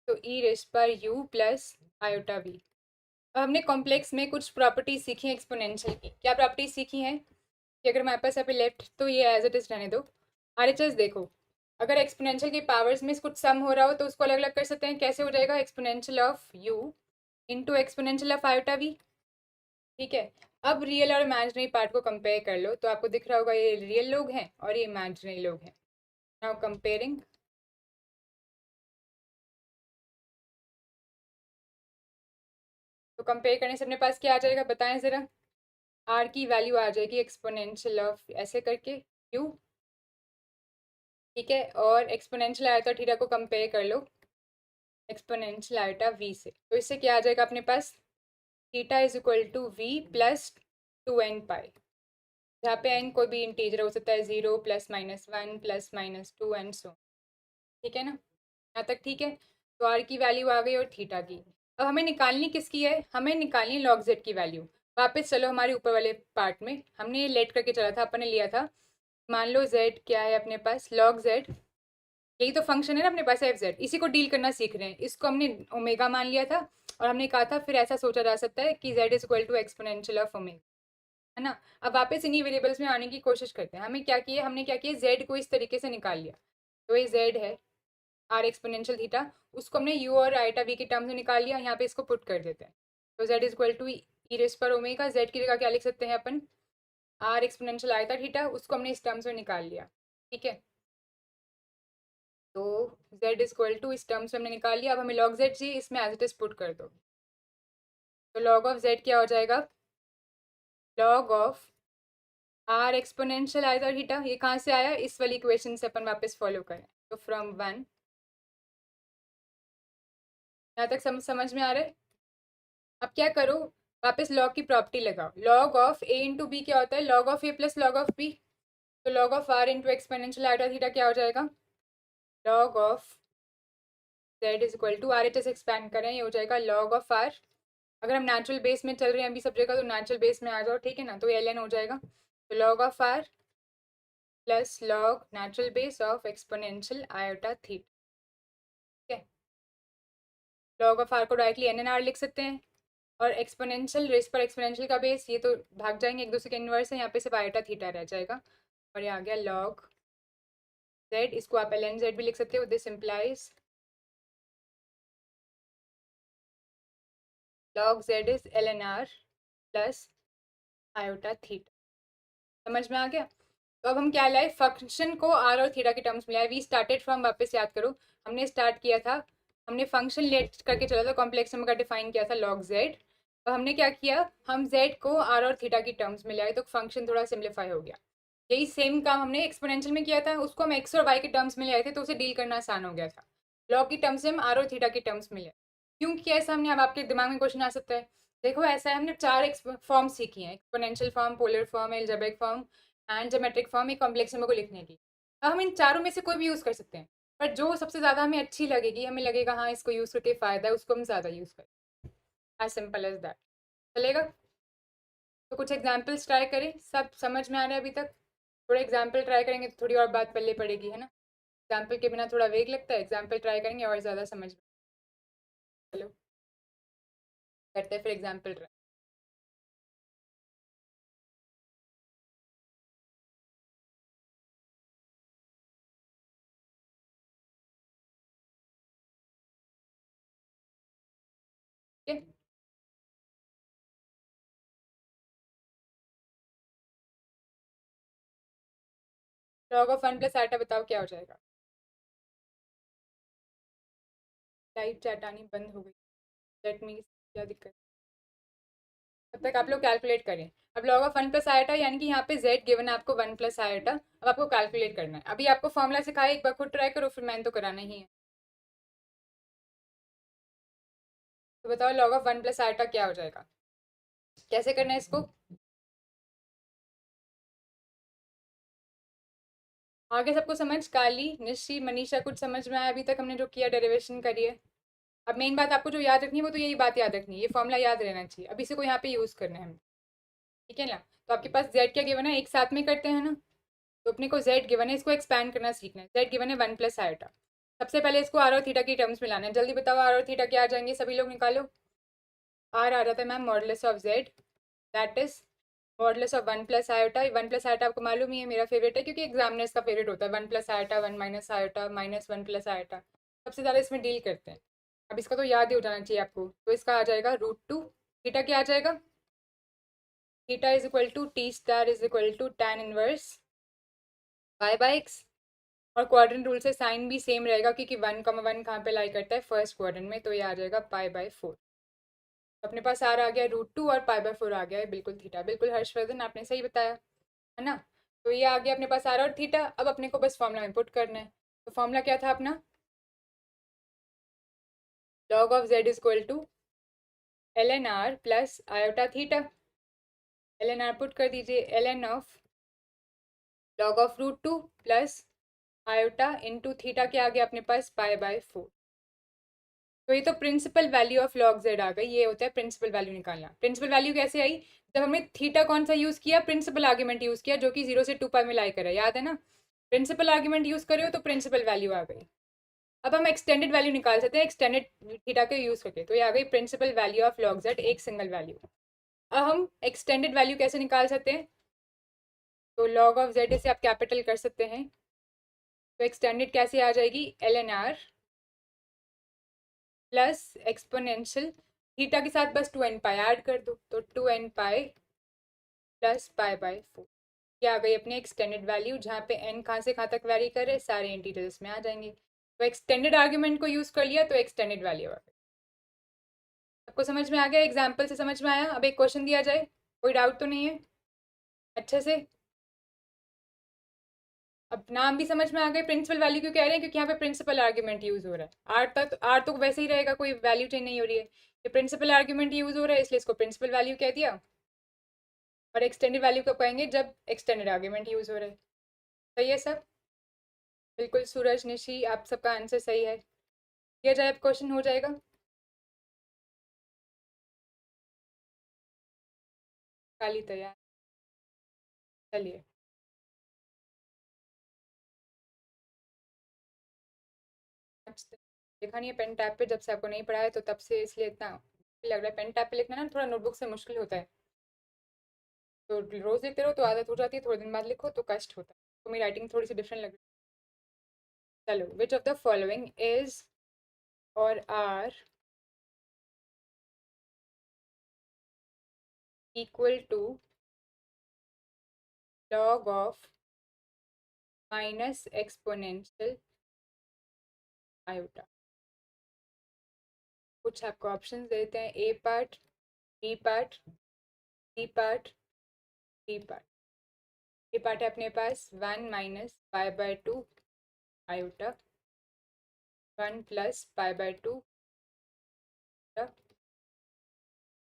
तो ई रेस पर u प्लस आयोटा v। अब हमने कॉम्प्लेक्स में कुछ प्रॉपर्टीज सीखी हैं एक्सपोनेंशियल की। क्या प्रॉपर्टीज सीखी हैं कि अगर हमारे पास यहाँ पे लेफ्ट, तो ये एज इट इज रहने दो। आरएचएस देखो, अगर एक्सपोनेंशियल के पावर्स में कुछ सम हो रहा हो तो उसको अलग अलग कर सकते हैं। कैसे हो जाएगा, exponential of u into exponential of iota v. ठीक है, अब रियल और इमेजिनरी पार्ट को कंपेयर कर लो, तो आपको दिख रहा होगा ये रियल लोग हैं और ये इमेजिनरी लोग हैं। नाउ कंपेयरिंग, तो कंपेयर करने से अपने पास क्या आ जाएगा, बताएं ज़रा। आर की वैल्यू आ जाएगी एक्सपोनेंशियल ऑफ ऐसे करके यू, ठीक है, और एक्सपोनेंशियल आयोटा थीटा को कंपेयर कर लो एक्सपोनेंशियल आयोटा वी से, तो इससे क्या आ जाएगा अपने पास, theta is equal to V plus 2n pi, जहाँ पे n कोई भी इंटीजर हो सकता है, 0 plus minus 1 plus minus 2 and so. ठीक है ना, यहाँ तक ठीक है। तो आर की वैल्यू आ गई और थीटा की। अब हमें निकालनी किसकी है, हमें निकालनी लॉग जेड की वैल्यू। वापस चलो हमारे ऊपर वाले पार्ट में, हमने ये लेट करके चला था, अपन ने लिया था, मान लो जेड क्या है अपने पास, लॉग जेड, यही तो फंक्शन है ना अपने पास एफ जेड, इसी को डील करना सीख रहे हैं। इसको हमने ओमेगा मान लिया था, और हमने कहा था फिर ऐसा सोचा जा सकता है कि z is equal to exponential of omega, है ना। अब वापस इन्हीं वेरिएबल्स में आने की कोशिश करते हैं। हमें क्या किया, हमने क्या किया, जेड को इस तरीके से निकाल लिया। तो ये जेड है आर एक्सपोनेंशियल थीटा, उसको हमने यू और आइटा वी के टर्म्स में निकाल लिया, यहाँ पे इसको पुट कर देते हैं। तो z is equal to e raise पर ओमेगा, जेड की जगह क्या लिख सकते हैं अपन, आर एक्सपोनेंशियल आइटा थीटा, उसको हमने इस टर्म्स में निकाल लिया। ठीक है, तो z इज इक्वल टू इस टर्म्स में हमने निकाल लिया। अब हमें log z चाहिए, इसमें एज इट इज पुट कर दो। तो log ऑफ z क्या हो जाएगा, log ऑफ r एक्सपोनेंशियल आया था थीटा, ये कहाँ से आया, इस वाली इक्वेशन से अपन वापस फॉलो करें। तो फ्रॉम 1, यहाँ तक समझ में आ रहा है। अब क्या करो, वापस log की प्रॉपर्टी लगाओ। log of a into b क्या होता है, log of a plus log of b। तो log of r into exponential iota theta क्या हो जाएगा, log of z is equal to R H S expand करें, ये हो जाएगा log ऑफ r अगर हम नेचुरल बेस में चल रहे हैं अभी सब जगह, तो नेचुरल बेस में आ जाओ, ठीक है ना। तो ये ln हो जाएगा, तो log of r plus log natural base of exponential iota theta, ठीक है। log ऑफ आर को डायरेक्टली एन एन आर लिख सकते हैं, और एक्सपोनेंशियल रेस पर एक्सपोनेंशियल का बेस, ये तो भाग जाएंगे एक दूसरे के इनवर्स है, यहाँ पे सिर्फ आयोटा थीटा रह जाएगा, और ये आ गया log z। इसको आप ln z भी लिख सकते हो। This implies log z is ln r plus iota theta. समझ में आ गया। तो अब हम क्या लाए, फंक्शन को आर और थीटा के टर्म्स में लाए। वी स्टार्टेड फ्रॉम, वापस याद करो, हमने स्टार्ट किया था, हमने फंक्शन लेट करके चला था, कॉम्प्लेक्स नंबर का डिफाइन किया था log z। तो हमने क्या किया, हम z को आर और थीटा की टर्म्स में लाए, तो फंक्शन थोड़ा सिंप्लीफाई हो गया। यही सेम काम हमने एक्सपोनेंशियल में किया था, उसको हम एक्स और वाई के टर्म्स में ले आए थे, तो उसे डील करना आसान हो गया था। लॉग की टर्म्स से हम आर और थीटा की टर्म्स में ले, क्यों किया ऐसा हमने, अब आपके दिमाग में क्वेश्चन आ सकता है। देखो ऐसा है, हमने चार फॉर्म सीखी हैं, exponential form, polar form, algebraic form and geometric form, एक कॉम्प्लेक्स नंबर को लिखने की। अब हम इन चारों में से कोई भी यूज़ कर सकते हैं, पर जो सबसे ज़्यादा हमें अच्छी लगेगी, हमें लगेगा हाँ इसको यूज़ करके फ़ायदा है, उसको हम ज़्यादा यूज़ करें। As simple as that. चलेगा। तो कुछ एग्जाम्पल्स ट्राई करें। सब समझ में आ रहा है अभी तक? थोड़ा एग्जाम्पल ट्राई करेंगे तो थोड़ी और बात पल्ले पड़ेगी, है ना। एग्जाम्पल के बिना थोड़ा वेग लगता है, एग्जाम्पल ट्राई करेंगे और ज़्यादा समझ में। चलो करते हैं फिर एग्जाम्पल ट्राई। ठीक है। लॉग ऑफ 1 प्लस आटा बताओ क्या हो जाएगा। लाइट चैट आनी बंद हो गई, लेट मी, क्या दिक्कत। तब तक आप लोग कैलकुलेट करें। अब लॉग ऑफ 1 प्लस आयोटा, यानी कि यहाँ पे z गिवन है आपको 1 प्लस आयोटा। अब आपको कैलकुलेट करना है। अभी आपको फॉर्मूला सिखाया, एक बार खुद ट्राई करो, फिर मैंने तो कराना ही है। तो बताओ लॉग ऑफ 1 प्लस आयोटा क्या हो जाएगा, कैसे करना है इसको। आगे सबको समझ, काली, निशी, मनीषा, कुछ समझ में आया अभी तक हमने जो किया, डेरिवेशन करी है। अब मेन बात आपको जो याद रखनी है वो तो यही बात याद रखनी है, ये फॉर्मूला याद रहना चाहिए। अब इसे को यहाँ पे यूज़ करना है हमें, ठीक है ना। तो आपके पास z क्या गिवन है, एक साथ में करते हैं ना। तो अपने को z गिवन है, इसको एक्सपैंड करना सीखना है। z गिवन है 1 प्लस आयोटा। सबसे पहले इसको आर और थीटा की टर्म्स में लाना है। जल्दी बताओ आर और थीटा क्या आ जाएंगे, सभी लोग निकालो। आर आ जाता है ma'am modulus of z, that is modulus of 1 plus iota. 1 plus iota आपको मालूम ही है, मेरा फेवरेट है, क्योंकि एग्जामिनर्स का फेवरेट होता है। 1 plus iota, 1 minus iota, -1 plus iota, सबसे ज़्यादा इसमें डील करते हैं। अब इसका तो याद ही हो जाना चाहिए आपको। तो इसका आ जाएगा √2। थीटा क्या आ जाएगा, theta is equal to t star is equal to tan inverse pi by x. और क्वाड्रेंट रूल से साइन भी सेम रहेगा, क्योंकि 1, 1 कहाँ पे लाई करता है, फर्स्ट क्वाड्रेंट में। तो ये आ जाएगा पाई/4। अपने पास आर आ गया √2 और पाई/4 आ गया है, बिल्कुल थीटा। बिल्कुल हर्षवर्धन, आपने सही बताया, है ना। तो ये आ गया अपने पास आर और थीटा। अब अपने को बस फॉर्मूला में पुट करना है। तो फॉर्मूला क्या था अपना, log of z is equal to ln r plus iota theta. ln r put कर दीजिए, ln of log of √2 plus iota into theta के आगे अपने पास पाई/4। तो ये तो principal value of log z आ गई। ये होता है प्रिंसिपल वैल्यू निकालना। प्रिंसिपल वैल्यू कैसे आई, जब हमने थीटा कौन सा यूज किया, प्रिंसिपल आर्ग्यूमेंट यूज किया, जो कि 0 से 2 पाई में लाई करा, याद है ना। प्रिंसिपल आर्ग्यूमेंट यूज करे हो तो प्रिंसिपल वैल्यू आ गई। अब हम एक्सटेंडेड वैल्यू निकाल सकते हैं एक्सटेंडेड थीटा के यूज करके। तो ये आ गई principal value of log z, एक सिंगल वैल्यू। अब हम एक्सटेंडेड वैल्यू कैसे निकाल सकते हैं, तो log ऑफ z से आप कैपिटल कर सकते हैं। तो एक्सटेंडेड कैसे आ जाएगी, ln r plus exponential theta के साथ बस 2n पाई ऐड कर दो, तो 2n पाई प्लस पाई/4। ये आ गई अपनी एक्सटेंडेड वैल्यू, जहाँ पे n कहाँ से कहाँ तक वैरी करे, सारे इंटीजर्स में आ जाएंगे। तो एक्सटेंडेड आर्ग्यूमेंट को यूज कर लिया, तो एक्सटेंडेड वैल्यू आ गई। आपको समझ में आ गया, एग्जाम्पल से समझ में आया। अब एक क्वेश्चन दिया जाए, कोई डाउट तो नहीं है अच्छे से। अब नाम भी समझ में आ गए। प्रिंसिपल वैल्यू क्यों कह रहे हैं, क्योंकि यहाँ पे प्रिंसिपल आर्ग्यूमेंट यूज हो रहा है। आर तो वैसे ही रहेगा, कोई वैल्यू चेंज नहीं हो रही है। ये प्रिंसिपल आर्ग्यूमेंट यूज हो रहा है, इसलिए इसको प्रिंसिपल वैल्यू कह दिया। और एक्सटेंडेड वैल्यू कब कहेंगे, जब एक्सटेंडेड आर्ग्यूमेंट यूज हो रहा है। सही है सब, बिल्कुल। सूरज, निशी, आप सबका आंसर सही है। किया जाए, अब क्वेश्चन हो जाएगा। काली तैयार। चलिए। अच्छा, देखा नहीं है पेन टैब पे, जब से आपको नहीं पढ़ा है तो तब से इसलिए इतना लग रहा है। पेन टैब पे लिखना ना थोड़ा नोटबुक से मुश्किल होता है, तो रोज लिखते रहो तो आदत हो जाती है, थोड़े दिन बाद लिखो तो कष्ट होता है। तो मेरी राइटिंग थोड़ी सी डिफरेंट लग रही है। चलो, which of the following is और are equal to log of minus exponential iota. कुछ आपको ऑप्शन देते हैं, A part, B part, C part, D part. A part है अपने पास 1 - π/2 आयोटा, 1 + π/2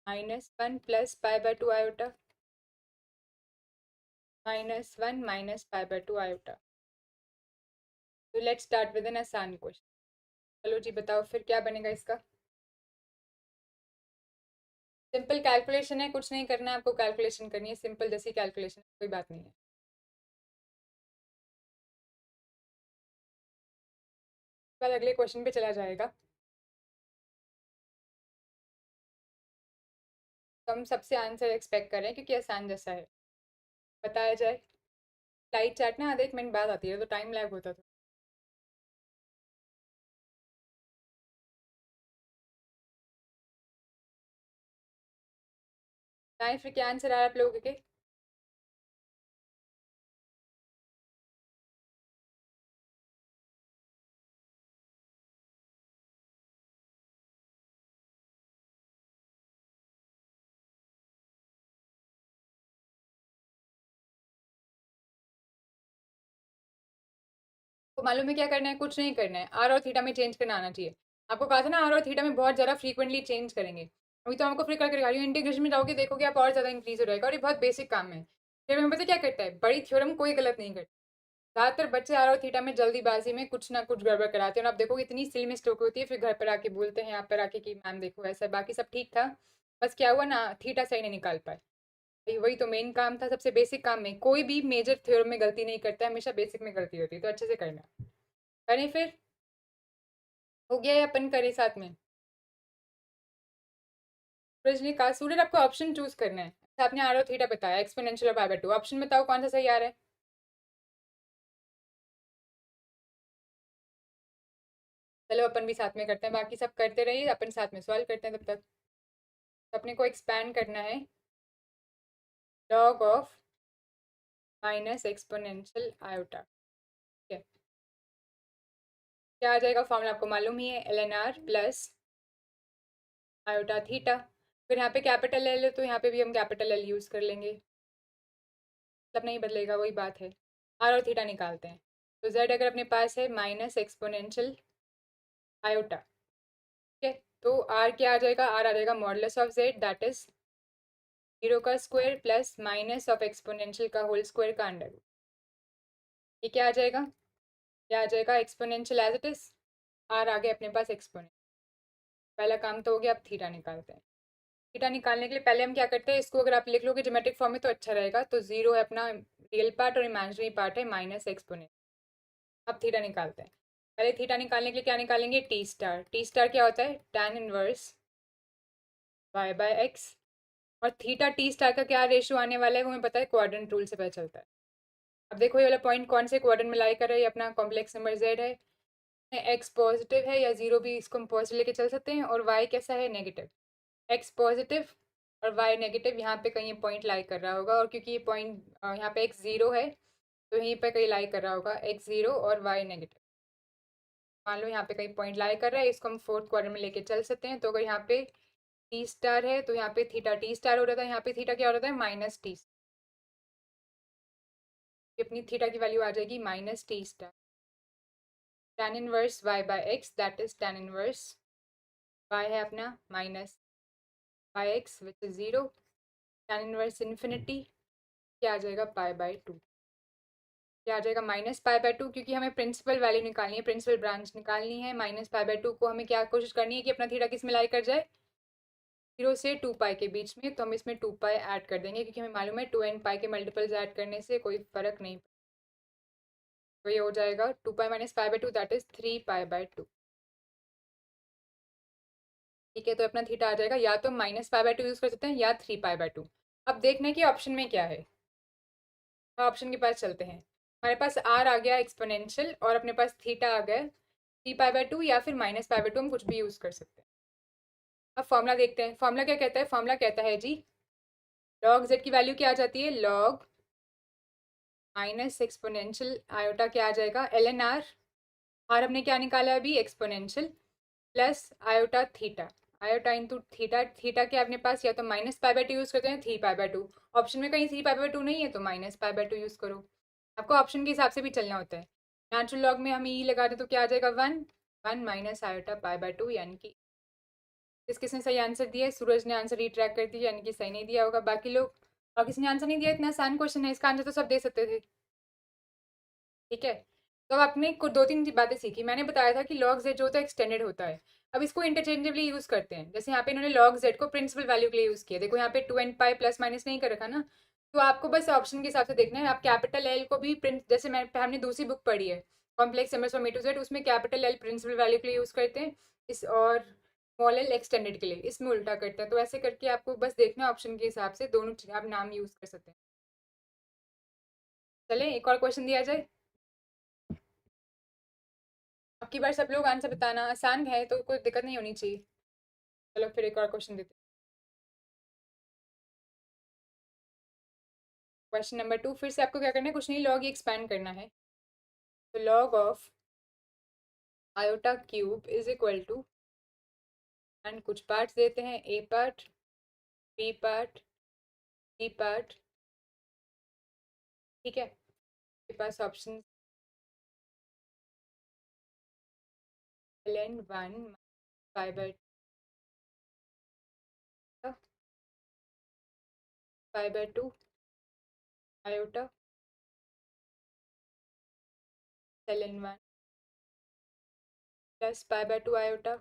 -1 + π/2 आयोटा, -1 - π/2 आयोटा। तो लेट्स स्टार्ट विद एन आसान क्वेश्चन। चलो जी, बताओ फिर क्या बनेगा इसका। सिंपल कैलकुलेशन है, कुछ नहीं करना है आपको, कैलकुलेशन करनी है सिंपल जैसी कैलकुलेशन, कोई बात नहीं है। बाद अगले क्वेश्चन पे चला जाएगा। तो हम सबसे आंसर एक्सपेक्ट कर रहे हैं क्योंकि आसान जैसा है। बताया जाए। लाइट चैट ना आधे 1 मिनट बाद आती है तो टाइम लैग होता था। बताएं फिर क्या आंसर आया आप लोगों के। तो मालूम है क्या करना है, कुछ नहीं करना है, आर और थीटा में चेंज करना आना चाहिए। आपको कहा था ना, आर और थीटा में बहुत ज़्यादा फ्रीक्वेंटली चेंज करेंगे। अभी तो हमको फिर करके दिखा रही हूँ, इंटीग्रेशन में जाओगे देखोगे आप और ज़्यादा इंक्रीज हो जाएगा, और ये बहुत बेसिक काम है। फिर हमें पता क्या करता है, बड़ी थ्योरम कोई गलत नहीं करता। ज़्यादातर बच्चे आर और थीटा में जल्दीबाजी में कुछ ना कुछ गड़बड़ कराते हैं, और आप देखोगे इतनी सिली मिस्टेक होती है, फिर घर पर आके बोलते हैं यहाँ पर आके कि मैम देखो ऐसा, बाकी सब ठीक था, बस क्या हुआ ना, थीटा सही नहीं निकाल पाए। वही तो मेन काम था, सबसे बेसिक काम में कोई भी मेजर थ्योरम में गलती नहीं करता है, हमेशा बेसिक में गलती होती है, तो अच्छे से करना। करें फिर। हो गया या अपन करें साथ में। रजनी का सूरज, आपको ऑप्शन चूज करना है। अच्छा, आपने आर और थीटा बताया, एक्सपोनेंशियल और पाई/2, ऑप्शन बताओ कौन सा सही आ रहा है। चलो अपन भी साथ में करते हैं, बाकी सब करते रहिए, अपन साथ में सॉल्व करते हैं तब तक। तो अपने को एक्सपैंड करना है, log of minus exponential iota. ठीक है। क्या आ जाएगा फॉर्मूला आपको मालूम ही है, ln r plus iota theta. फिर यहाँ पे कैपिटल एल है तो यहाँ पे भी हम कैपिटल एल यूज कर लेंगे, मतलब नहीं बदलेगा, वही बात है। आर और थीटा निकालते हैं। तो जेड अगर अपने पास है माइनस एक्सपोनेंशियल आयोटा, ठीक है, तो आर क्या आ जाएगा, आर आ जाएगा modulus of Z, that is 0 का square plus minus of exponential का होल स्क्वायर का अंडर रूट। ये क्या आ जाएगा, क्या आ जाएगा exponential as it is, R आ गया अपने पास एक्सपोनेंट। पहला काम तो हो गया, अब थीटा निकालते हैं। थीटा निकालने के लिए पहले हम क्या करते हैं, इसको अगर आप लिख लोगे ज्योमेट्रिक फॉर्म में तो अच्छा रहेगा। तो जीरो है अपना रियल पार्ट और इमेजिनरी पार्ट है माइनस एक्सपोनेंट। अब थीटा निकालते हैं। पहले थीटा निकालने के लिए क्या निकालेंगे, टी स्टार। टी स्टार क्या होता है, tan इनवर्स y/x। और थीटा टी स्टार का क्या रेशियो आने वाला है वो हमें पता है, क्वाड्रेंट रूल से पता चलता है। अब देखो ये वाला पॉइंट कौन से क्वाड्रेंट में लाई कर रहा है, ये अपना कॉम्प्लेक्स नंबर z है, एक्स पॉजिटिव है या जीरो भी इसको हम पॉजिटिव लेके चल सकते हैं, और वाई कैसा है, नेगेटिव। एक्स पॉजिटिव और वाई नेगेटिव, यहाँ पे कहीं ये पॉइंट लाई कर रहा होगा, और क्योंकि ये पॉइंट यहाँ पे एक्स जीरो है तो यहीं पे कहीं लाई कर रहा होगा, एक्स जीरो और वाई नेगेटिव। मान लो यहाँ पे कहीं पॉइंट लाई कर रहा है, इसको हम फोर्थ क्वाड्रेंट में लेके चल सकते हैं। तो अगर यहाँ पे टी स्टार है तो यहाँ पे थीटा टी स्टार हो रहा था, यहाँ पे थीटा क्या हो रहा था, माइनस टी। अपनी थीटा की वैल्यू आ जाएगी minus T star, tan inverse y/x, that is tan inverse y है अपना minus x which is zero, tan inverse infinity क्या आ जाएगा, π/2। क्या आ जाएगा, -π/2, क्योंकि हमें प्रिंसिपल वैल्यू निकालनी है, प्रिंसिपल ब्रांच निकालनी है। -π/2 को हमें क्या कोशिश करनी है कि अपना थीटा किस में लाई कर जाए, 0 से 2 पाई के बीच में, तो हम इसमें 2 पाई ऐड कर देंगे क्योंकि हमें मालूम है 2n पाई के मल्टीपल्स ऐड करने से कोई फर्क नहीं। तो ये हो जाएगा 2 पाई - पाई/2, दैट इज 3 पाई/2। ठीक है, तो अपना थीटा आ जाएगा, या तो -पाई/2 यूज कर सकते हैं या 3 पाई/2। अब देखना है कि ऑप्शन में क्या है। ऑप्शन के पास चलते हैं। हमारे पास आर आ गया एक्सपोनेंशियल, और अपने पास थीटा आ गया 3 पाई/2, या फिर -पाई/2, हम कुछ भी यूज कर सकते हैं। अब फॉर्मूला देखते हैं। फॉर्मूला क्या कहता है? फॉर्मूला कहता है जी, लॉग जेड की वैल्यू क्या आ जाती है? लॉग माइनस एक्सपोनेंशियल आयोटा क्या आ जाएगा? L N R. आर हमने क्या निकाला है अभी? Exponential, plus iota theta. Iota into theta. Theta के अपने पास या तो -पाई/2 यूज करते हैं, 3 पाई/2। ऑप्शन में कहीं 3 पाई/2 नहीं है, तो -पाई/2 यूज करो। आपको ऑप्शन के हिसाब से भी चलना होता है। नेचुरल लॉग में हम ई लगा दें तो क्या आ जाएगा? 1। 1 माइनस आयोटा पाई/2, यानी कि किसने सही आंसर दिया है? सूरज ने आंसर रीट्रैक कर दिया, यानी कि सही नहीं दिया होगा। बाकी लोग, और किसी ने आंसर नहीं दिया? इतना आसान क्वेश्चन है, इसका आंसर तो सब दे सकते थे। ठीक है, तो अब आपने कुछ 2-3 बातें सीखी। मैंने बताया था कि लॉग जेड जो होता है एक्सटेंडेड होता है। अब इसको इंटरचेंजेबली यूज करते हैं। जैसे यहाँ पे इन्होंने लॉग जेड को प्रिंसिपल वैल्यू के लिए यूज किया। देखो यहाँ पे 2n पाई प्लस माइनस नहीं कर रखा ना, तो आपको बस ऑप्शन के हिसाब से देखना है। आप कैपिटल एल को भी प्रिंस, जैसे हमने दूसरी बुक पढ़ी है complex numbers from A to Z, उसमें कैपिटल एल प्रिंसिपल वैल्यू के लिए यूज करते हैं, इस और स्मॉल एल एक्सटेंडेड के लिए, इसमें उल्टा करते हैं। तो ऐसे करके आपको बस देखना है ऑप्शन के हिसाब से, दोनों आप नाम यूज कर सकते हैं। चले एक और क्वेश्चन दिया जाए। अब की बार सब लोग आंसर बताना, आसान है तो कोई दिक्कत नहीं होनी चाहिए। चलो फिर एक और क्वेश्चन देते हैं। क्वेश्चन नंबर 2, फिर से आपको क्या करना है? कुछ नहीं, लॉग ही एक्सपैंड करना है। तो log of iota cube is equal to, and कुछ पार्ट्स देते हैं, A part, B part, C part. ठीक है, आपके पास ऑप्शन ln 1 पाई/2 आयोटा ln 1 प्लस पाई/2 आयोटा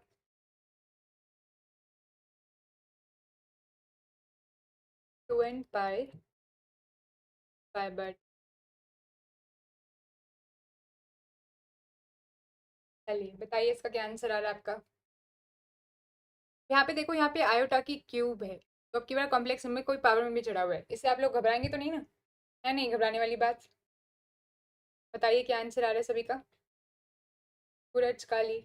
2n पाई/2। चलिए बताइए इसका क्या आंसर आ रहा है आपका। यहाँ पे देखो, यहाँ पे आयोटा की क्यूब है, तो अब की बार कॉम्प्लेक्स में कोई पावर में भी चढ़ा हुआ है, इससे आप लोग घबराएंगे तो नहीं ना? है नहीं घबराने वाली बात। बताइए क्या आंसर आ रहा है सभी का। सूरज, काली।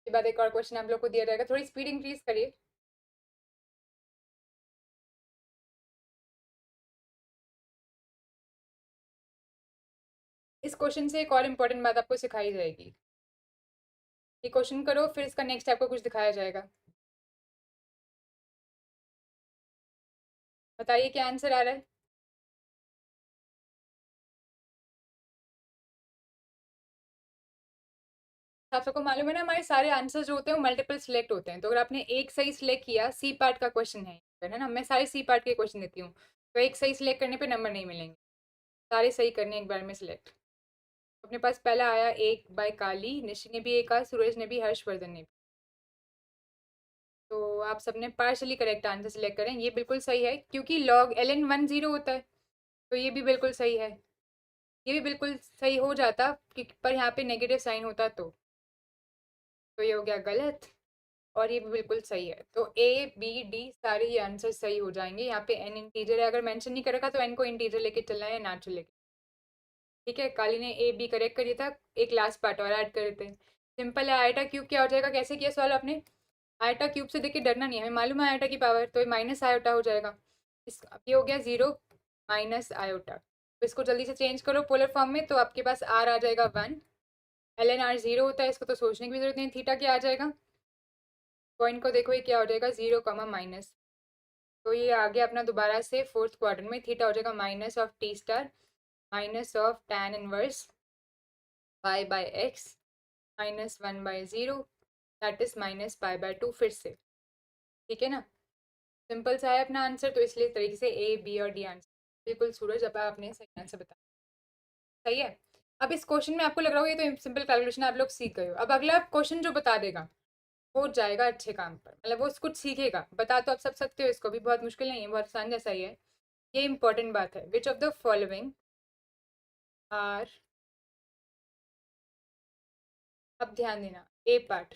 के बाद एक और क्वेश्चन आप लोग को दिया जाएगा, थोड़ी स्पीड इंक्रीज करिए। इस क्वेश्चन से एक और इम्पोर्टेंट बात आपको सिखाई जाएगी। ये क्वेश्चन करो, फिर इसका नेक्स्ट आपको कुछ दिखाया जाएगा। बताइए क्या आंसर आ रहा है। आप सबको मालूम है ना, हमारे सारे आंसर जो होते हैं वो मल्टीपल सिलेक्ट होते हैं। तो अगर आपने एक सही सिलेक्ट किया, सी पार्ट का क्वेश्चन है ना, मैं सारे सी पार्ट के क्वेश्चन देती हूँ, तो एक सही सिलेक्ट करने पे नंबर नहीं मिलेंगे, सारे सही करने एक बार में सिलेक्ट। अपने पास पहला आया एक बाय काली, निशि ने भी एक कहा, सूरज ने भी, हर्षवर्धन ने भी। तो आप सबने पार्शली करेक्ट आंसर सिलेक्ट करें, ये बिल्कुल सही है क्योंकि लॉग ln 1 0 होता है। तो ये भी बिल्कुल सही है। ये भी बिल्कुल सही हो जाता पर यहाँ पे नेगेटिव साइन होता तो ये हो गया गलत। और ये भी बिल्कुल सही है। तो ए बी डी सारे ही आंसर सही हो जाएंगे। यहाँ पे एन इंटीजर है, अगर मेंशन नहीं कर रखा तो एन को इंटीजर लेके चलना है, नेचुरल लेके। ठीक है, काली ने ए बी करेक्ट कर दिया था। एक लास्ट पार्ट और ऐड कर देते हैं। सिंपल है, आयटा क्यूब क्या हो जाएगा? कैसे किया सॉल्व आपने? आयटा क्यूब से देख के डरना नहीं है, हमें मालूम है आयटा की पावर, तो ये माइनस आयोटा हो जाएगा। अब ये हो गया 0 माइनस आयोटा। तो इसको जल्दी से चेंज करो पोलर फॉर्म में, तो आपके पास आर आ जाएगा 1। एल एन आर 0 होता है, इसको तो सोचने की भी जरूरत नहीं। थीटा क्या आ जाएगा? पॉइंट को देखो, ये क्या हो जाएगा? 0 कमा माइनस। तो ये आ गया अपना दोबारा से फोर्थ क्वाड्रेंट में। थीटा हो जाएगा minus of T star minus of tan inverse y/x -1/0, that is -पाई/2 फिर से। ठीक है ना, सिंपल सा है अपना आंसर। तो इसलिए इस तरीके से ए बी और डी आंसर। बिल्कुल सूरज, अब आपने सही आंसर बताया। सही है। अब इस क्वेश्चन में आपको लग रहा होगा ये तो सिंपल कैलकुलेशन आप लोग सीख गए हो। अब अगला क्वेश्चन जो बता देगा वो जाएगा अच्छे काम पर, मतलब वो कुछ सीखेगा। बता तो आप सब सकते हो, इसको भी बहुत मुश्किल नहीं है, बहुत आसान जैसा ही है। ये इंपॉर्टेंट बात है। Which of the following are, अब ध्यान देना, A part,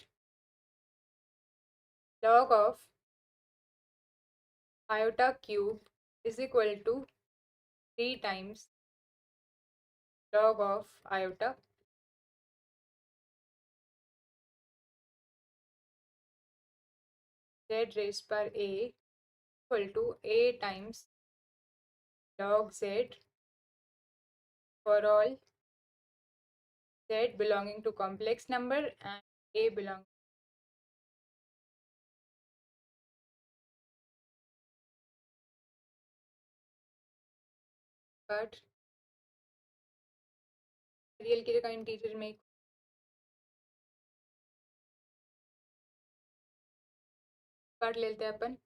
log of iota cube is equal to 3 times log of iota z raised पर a equal to a times log z for all z belonging to complex number and a belong, but real की जगह integer में part लेते हैं अपन।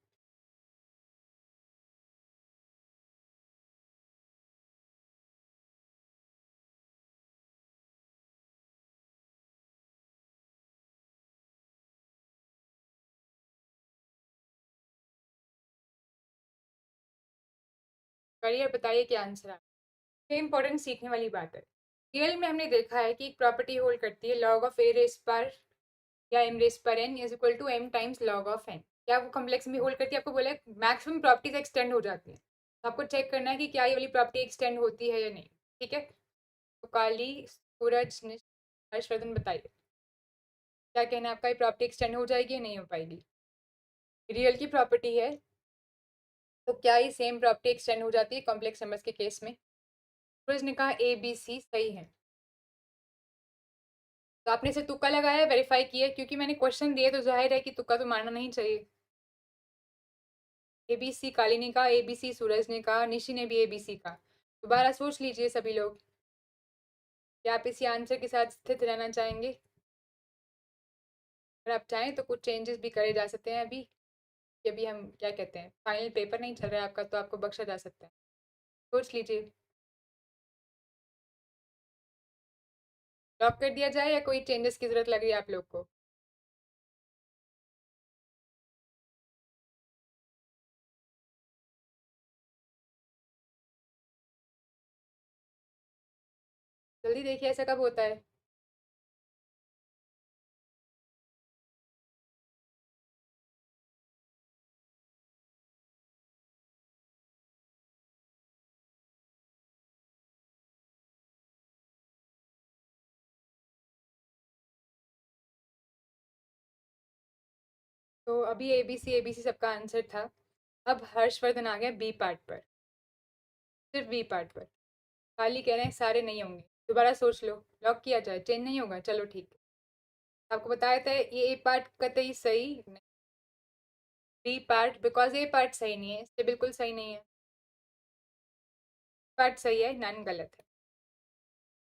करिए, बताइए क्या answer है। ये इंपॉर्टेंट सीखने वाली बात है। रियल में हमने देखा है कि एक प्रॉपर्टी होल्ड करती है लॉग ऑफ ए रेस पर या एम रेस पर n is equal to m times log of n. क्या वो कॉम्प्लेक्स में होल्ड करती है? आपको बोला मैक्सिमम प्रॉपर्टीज एक्सटेंड हो जाती है, तो आपको चेक करना है कि क्या ये वाली प्रॉपर्टी एक्सटेंड होती है या नहीं। ठीक है, तो काली, सूरज, हर्षवर्धन, बताइए क्या कहना है आपका, ये प्रॉपर्टी एक्सटेंड हो जाएगी या नहीं हो पाएगी? रियल की प्रॉपर्टी है, तो क्या ये सेम प्रॉपर्टी एक्सटेंड हो जाती है कॉम्प्लेक्स नंबर्स के केस में? सूरज ने कहा ए बी सी सही है। तो आपने इसे तुक्का लगाया, वेरीफाई किया? क्योंकि मैंने क्वेश्चन दिए तो जाहिर है कि तुक्का तो मारना नहीं चाहिए। ए बी सी काली ने कहा, ए बी सी सूरज ने कहा, निशी ने भी ए बी सी कहा। दोबारा सोच लीजिए सभी लोग, क्या आप इसी आंसर के साथ स्थित रहना चाहेंगे? अगर आप चाहें तो कुछ चेंजेस भी करे जा सकते हैं अभी, कि अभी हम क्या कहते हैं, फाइनल पेपर नहीं चल रहा है आपका, तो आपको बख्शा जा सकता है। सोच लीजिए, लॉक कर दिया जाए या कोई चेंजेस की जरूरत लग रही है आप लोग को? जल्दी देखिए, ऐसा कब होता है? तो अभी ए बी सी सबका आंसर था। अब हर्षवर्धन आ गया बी पार्ट पर, सिर्फ बी पार्ट पर। खाली कह रहे हैं सारे नहीं होंगे। दोबारा सोच लो, लॉक किया जाए? चेंज नहीं होगा, चलो ठीक है। आपको बताया था ये ए पार्ट कतई सही नहीं, B part, because A part सही नहीं है, इससे बिल्कुल सही नहीं है। पार्ट सही है, नन गलत है।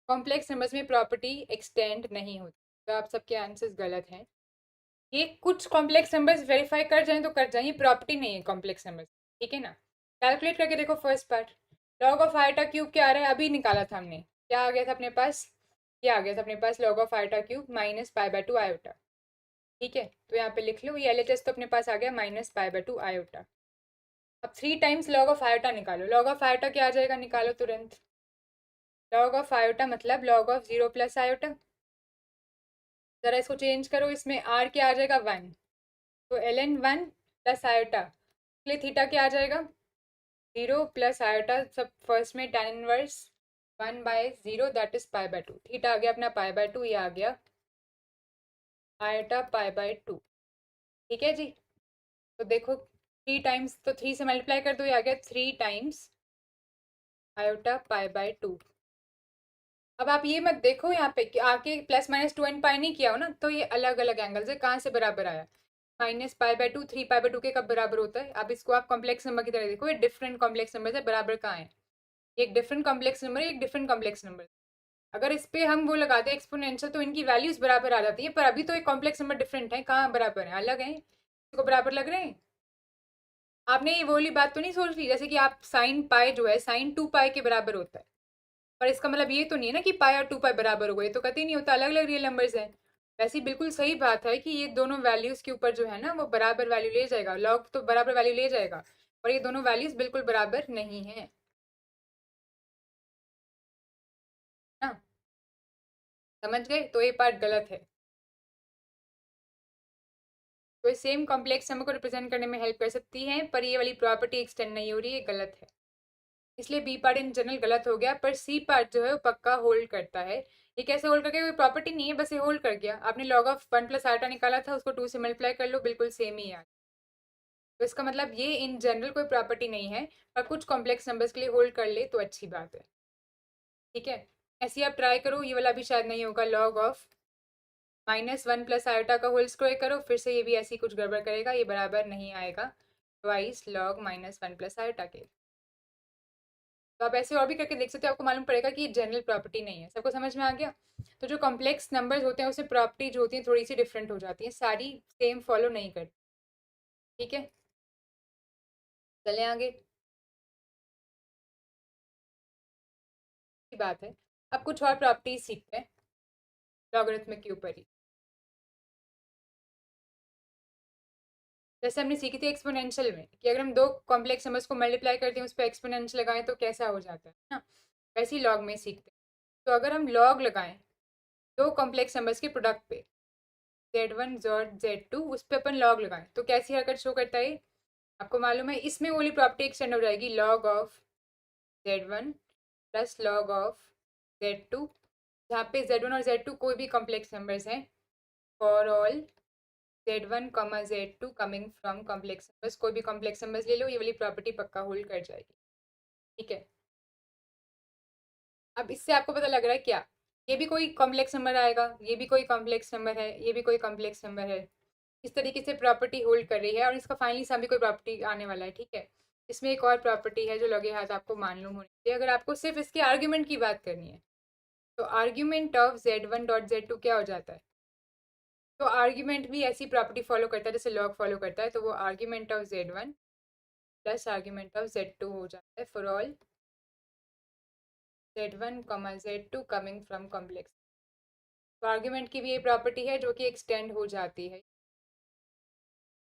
कॉम्प्लेक्स नंबर्स में प्रॉपर्टी एक्सटेंड नहीं होती, तो आप सबके आंसर्स गलत हैं। ये कुछ कॉम्प्लेक्स नंबर्स वेरीफाई कर जाएं तो कर जाएं, ये प्रॉपर्टी नहीं है कॉम्प्लेक्स नंबर्स, ठीक है ना? कैलकुलेट करके देखो first part, log of iota cube क्या आ रहा है, अभी निकाला था हमने, क्या आ गया था अपने पास? ये आ गया था अपने पास log of iota cube minus pi by two iota. ठीक है, तो यहाँ पे लिख लो, ये एलएचएस तो अपने पास आ गया minus pi by two iota. अब 3 टाइम्स लॉग ऑफ आयोटा निकालो, लॉग ऑफ आयोटा क्या आ जाएगा, निकालो तुरंत। लॉग ऑफ आयोटा मतलब लॉग ऑफ 0 प्लस आयोटा। जरा इसको चेंज करो, इसमें आर क्या आ जाएगा, 1, तो एल एन 1 प्लस आयोटा, इसलिए थीटा क्या आ जाएगा, 0 प्लस आयोटा, सब फर्स्ट में tan inverse 1/0 that is pi by two. Theta आ गया अपना पाई बाय टू, ये आ गया आयोटा पाई बाय टू। ठीक है जी, तो देखो 3 टाइम्स, तो 3 से मल्टीप्लाई कर दो, ये आ गया 3 times iota pi by to. अब आप ये मत देखो यहाँ पे कि आके plus minus two and pi नहीं किया हो ना, तो ये अलग अलग एंगल से कहाँ से बराबर आया? Minus pi by to 3 pi by to के कब बराबर होता है? अब इसको आप कॉम्प्लेक्स नंबर की तरह देखो, ये डिफरेंट कॉम्प्लेक्स नंबर से बराबर कहाँ है? एक डिफरेंट कॉम्प्लेक्स नंबर है, एक डिफरेंट कॉम्प्लेक्स नंबर। अगर इस पे हम वो लगाते हैं एक्सपोनेंशियल तो इनकी वैल्यूज बराबर आ जाती है, पर अभी तो एक कॉम्प्लेक्स नंबर डिफरेंट है, कहाँ बराबर है, अलग है, इसको बराबर लग रहे हैं। आपने ये वो वाली बात तो नहीं सोच ली जैसे कि आप साइन पाई जो है साइन 2 पाई के बराबर होता है, पर इसका मतलब ये तो नहीं है ना कि पाई और 2 पाई बराबर हो गए, तो कतई नहीं होता, अलग अलग रियल नंबर्स हैं। वैसे ही बिल्कुल सही बात है कि ये दोनों वैल्यूज के ऊपर जो है ना वो बराबर वैल्यू ले जाएगा, लॉग तो बराबर वैल्यू ले जाएगा, और ये दोनों वैल्यूज बिल्कुल बराबर नहीं है ना। समझ गए, तो ये पार्ट गलत है। तो सेम कॉम्प्लेक्स नंबर को रिप्रेजेंट करने में हेल्प कर सकती है, पर ये वाली प्रॉपर्टी एक्सटेंड नहीं हो रही है, गलत है। इसलिए बी पार्ट इन जनरल गलत हो गया, पर सी पार्ट जो है वो पक्का होल्ड करता है। ये कैसे होल्ड करके, कोई प्रॉपर्टी नहीं है, बस ये होल्ड कर गया। आपने लॉग ऑफ 1 + आटा निकाला था, उसको 2 से मल्टीप्लाई कर लो, बिल्कुल सेम ही है। तो इसका मतलब ये इन जनरल कोई प्रॉपर्टी नहीं है, पर कुछ कॉम्प्लेक्स नंबर्स के लिए होल्ड कर ले तो अच्छी बात है। ठीक है, ऐसे ही आप ट्राई करो, ये वाला भी शायद नहीं होगा, लॉग ऑफ -1 + आयोटा का होल स्क्वायर करो, फिर से ये भी ऐसी कुछ गड़बड़ करेगा, ये बराबर नहीं आएगा ट्वाइस लॉग -1 + आयोटा के। तो आप ऐसे और भी करके देख सकते हो, आपको मालूम पड़ेगा कि ये जनरल प्रॉपर्टी नहीं है। सबको समझ में आ गया। तो जो कॉम्प्लेक्स नंबर्स होते हैं उसमें प्रॉपर्टी जो होती है थोड़ी सी डिफरेंट हो जाती है, सारी सेम फॉलो नहीं करती। ठीक है, चले आगे की बात है। अब कुछ और प्रॉपर्टीज सीखते हैं लॉगरिथमिक के ऊपर ही। जैसे हमने सीखी थी एक्सपोनेंशियल में कि अगर हम दो कॉम्प्लेक्स नंबर्स को मल्टीप्लाई करते हैं उस पर एक्सपोनेंशियल लगाएं तो कैसा हो जाता है ना, वैसे ही लॉग में सीखते हैं। तो अगर हम लॉग लगाएं दो कॉम्प्लेक्स नंबर्स के प्रोडक्ट पे, Z1 और Z2, उस पर अपन लॉग लगाएं तो कैसी हरकत शो करता है। आपको मालूम है इसमें ओनली प्रॉपर्टी एक्सटेंड हो जाएगी, log of Z1 plus log of Z2, जहाँ पे Z1 और Z2 कोई भी कॉम्प्लेक्स नंबर्स हैं, for all Z1 Z2 coming from complex numbers, कोई भी कॉम्प्लेक्स नंबर्स ले लो, ये वाली प्रॉपर्टी पक्का होल्ड कर जाएगी। ठीक है, अब इससे आपको पता लग रहा है क्या, ये भी कोई कॉम्प्लेक्स नंबर आएगा, ये भी कोई कॉम्प्लेक्स नंबर है, ये भी कोई कॉम्प्लेक्स नंबर है। इस तरीके से प्रॉपर्टी होल्ड कर रही है, और इसका फाइनली सामने कोई प्रॉपर्टी आने वाला है। ठीक है, इसमें एक और प्रॉपर्टी है जो लगे हाथ आपको मालूम होनी चाहिए, अगर आपको सिर्फ इसके आर्ग्यूमेंट की बात करनी है। तो आर्ग्यूमेंट ऑफ Z1 .Z2 क्या हो जाता है। तो आर्ग्यूमेंट भी ऐसी प्रॉपर्टी फॉलो करता है जैसे लॉग फॉलो करता है, तो वो argument of Z1 plus argument of Z2 हो जाता है for all Z1 Z2 coming from complex. तो आर्ग्यूमेंट की भी ये प्रॉपर्टी है जो कि एक्सटेंड हो जाती है।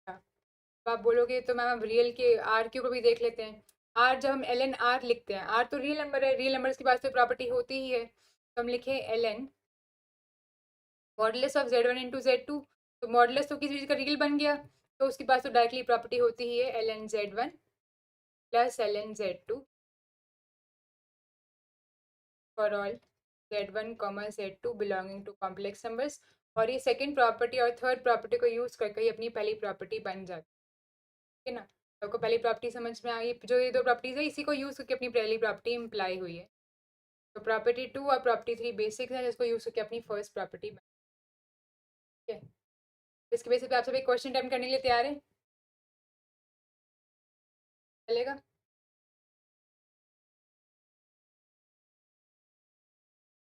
तो आप बोलोगे तो मैम अब रियल के आर क्यू को भी देख लेते हैं। आर जब हम एल एन आर लिखते हैं, आर तो रियल नंबर है, रियल नंबर्स के पास तो प्रॉपर्टी होती ही है, तो हम लिखे L N modulus of Z1 × Z2। तो मॉडुलस तो किसी चीज़ का रियल बन गया, तो उसके पास तो डायरेक्टली प्रॉपर्टी होती ही है l n Z1 plus l n Z2 for all Z1 Z2 belonging to complex numbers. और ये सेकंड प्रॉपर्टी और थर्ड प्रॉपर्टी को यूज करके ही अपनी पहली प्रॉपर्टी बन जाती है ना। तो आपको पहली प्रॉपर्टी समझ में आ गई, जो ये दो प्रॉपर्टीज है इसी को यूज करके अपनी पहली प्रॉपर्टी इम्प्लाई हुई है। तो प्रॉपर्टी 2 और प्रॉपर्टी 3 बेसिक है जिसको यूज करके अपनी फर्स्ट प्रॉपर्टी बन। ठीक है, इसके बेसिस पे आप सभी क्वेश्चन अटेम्प्ट करने के लिए तैयार है, चलेगा।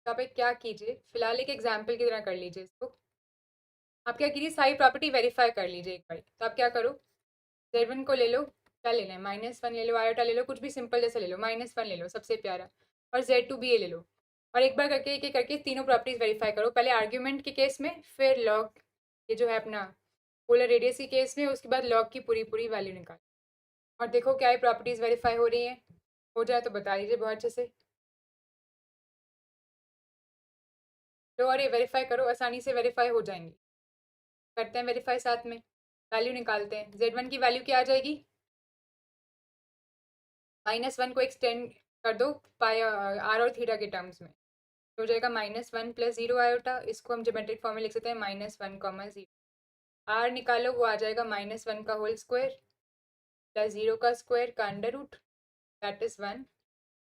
तो आप एक क्या कीजिए, फिलहाल एक एग्जाम्पल की तरह कर लीजिए इसको। आप क्या कीजिए, सारी प्रॉपर्टी वेरीफाई कर लीजिए एक बार। तो आप क्या करो, Z1 को ले लो, क्या लेना है -1 ले लो, आयोटा ले लो, कुछ भी सिंपल जैसा ले लो, -1 ले लो सबसे प्यारा, और Z2 भी ये ले लो। और एक बार करके एक एक करके तीनों प्रॉपर्टीज वेरीफाई करो, पहले आर्ग्यूमेंट के केस में, फिर लॉग ये जो है अपना पोलर रेडियस के केस में, उसके बाद लॉग की पूरी पूरी वैल्यू निकाल, और देखो क्या ये प्रॉपर्टीज वेरीफाई हो रही हैं। हो जाए तो बता दीजिए बहुत अच्छे से। लो और ये वेरीफाई करो, आसानी से वेरीफाई हो जाएंगी। करते हैं वेरीफाई साथ में, वैल्यू निकालते हैं। Z1 की वैल्यू क्या आ जाएगी, -1 को एक्सटेंड कर दो पाई आर और थीटा के टर्म्स में, तो हो जाएगा -1 + 0 आयोटा, इसको हम ज्योमेट्रिक फॉर्म में लिख सकते हैं -1, 0। आर निकालो, वो आ जाएगा -1 का होल स्क्वायर प्लस 0 का स्क्वायर का under root, that is 1।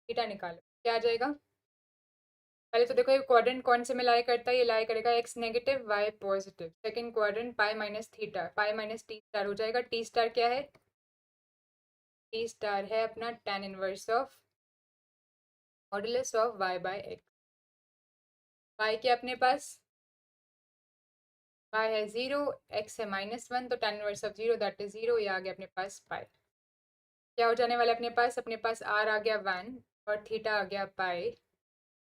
Theta निकालो, क्या आ जाएगा। पहले तो देखो ये क्वाड्रेंट कौन से में लाई करता है, ये लाई करेगा x negative y positive. Second quadrant pi minus theta, pi minus T star हो जाएगा। टी स्टार क्या है, टी स्टार है अपना tan inverse of modulus of y by x. y के अपने पास y है 0, x है -1, तो tan inverse of 0 that is 0, ये आ गया अपने पास पाई। क्या हो जाने वाला है अपने पास, r आ गया 1 और थीटा आ गया पाई।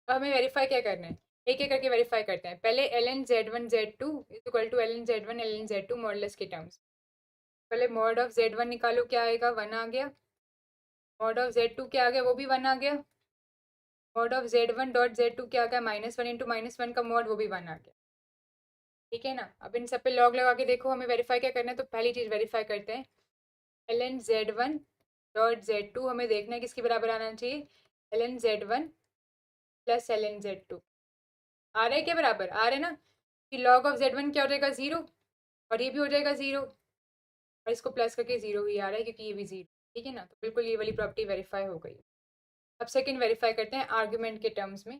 अब हमें वेरीफाई क्या करना है, एक एक करके वेरीफाई करते हैं। पहले ln z1 z2 is equal to ln z1 ln z2 modulus के टर्म्स। पहले मॉड ऑफ z1 निकालो, क्या आएगा, 1 आ गया। मॉड ऑफ z2 क्या आ गया, वो भी 1 आ गया। Mod of z1 dot z2 क्या आ गया, -1 इंटू -1 का मॉड, वो भी 1 आ गया। ठीक है ना। अब इन सब पे लॉग लगा के देखो, हमें वेरीफाई क्या करना है, तो पहली चीज़ वेरीफाई करते हैं। ln z1 डॉट z2 हमें देखना है किसके बराबर आना चाहिए, ln z1 plus ln z2। आ रहा है क्या बराबर, आ रहा है ना। कि लॉग ऑफ z1 क्या हो जाएगा, 0, और ये भी हो जाएगा 0, और इसको प्लस करके 0 ही आ रहा है क्योंकि ये भी 0। ठीक है ना, तो बिल्कुल ये वाली प्रॉपर्टी वेरीफाई हो गई। अब सेकंड वेरीफाई करते हैं आर्ग्यूमेंट के टर्म्स में।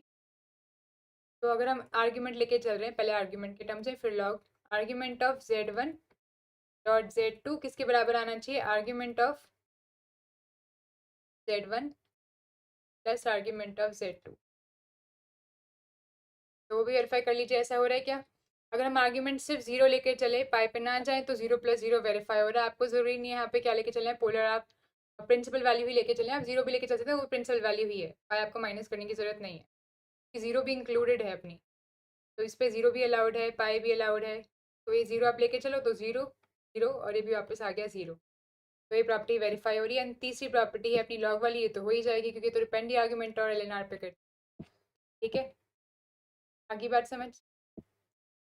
तो अगर हम आर्ग्यूमेंट लेके चल रहे हैं, पहले आर्ग्यूमेंट के टर्म्स है, फिर log. Argument of z1 dot z2 किसके बराबर आना चाहिए, argument of z1 plus argument of z2। तो वो भी वेरीफाई कर लीजिए, ऐसा हो रहा है क्या। अगर हम आर्ग्यूमेंट सिर्फ 0 लेके चले, पाई पे ना जाए, तो 0 प्लस 0 वेरीफाई हो रहा है। आपको जरूरी नहीं है यहाँ पे क्या लेके चलना है, पोलर, आप प्रिंसिपल वैल्यू ही लेके चलें। आप 0 भी लेके चल सकते हैं, वो प्रिंसिपल वैल्यू ही है, पाई आपको माइनस करने की जरूरत नहीं है, कि 0 भी इंक्लूडेड है अपनी। तो इस पर 0 भी अलाउड है, पाई भी अलाउड है। तो ये 0 आप लेके चलो तो 0 0, और ये भी वापस आ गया 0। तो ये प्रॉपर्टी वेरीफाई हो रही है। एंड तीसरी प्रॉपर्टी है अपनी लॉग वाली, ये तो हो ही जाएगी क्योंकि तो डिपेंड ही आर्ग्यूमेंट और एलएनआर पे कर। ठीक है, आगे बात समझ।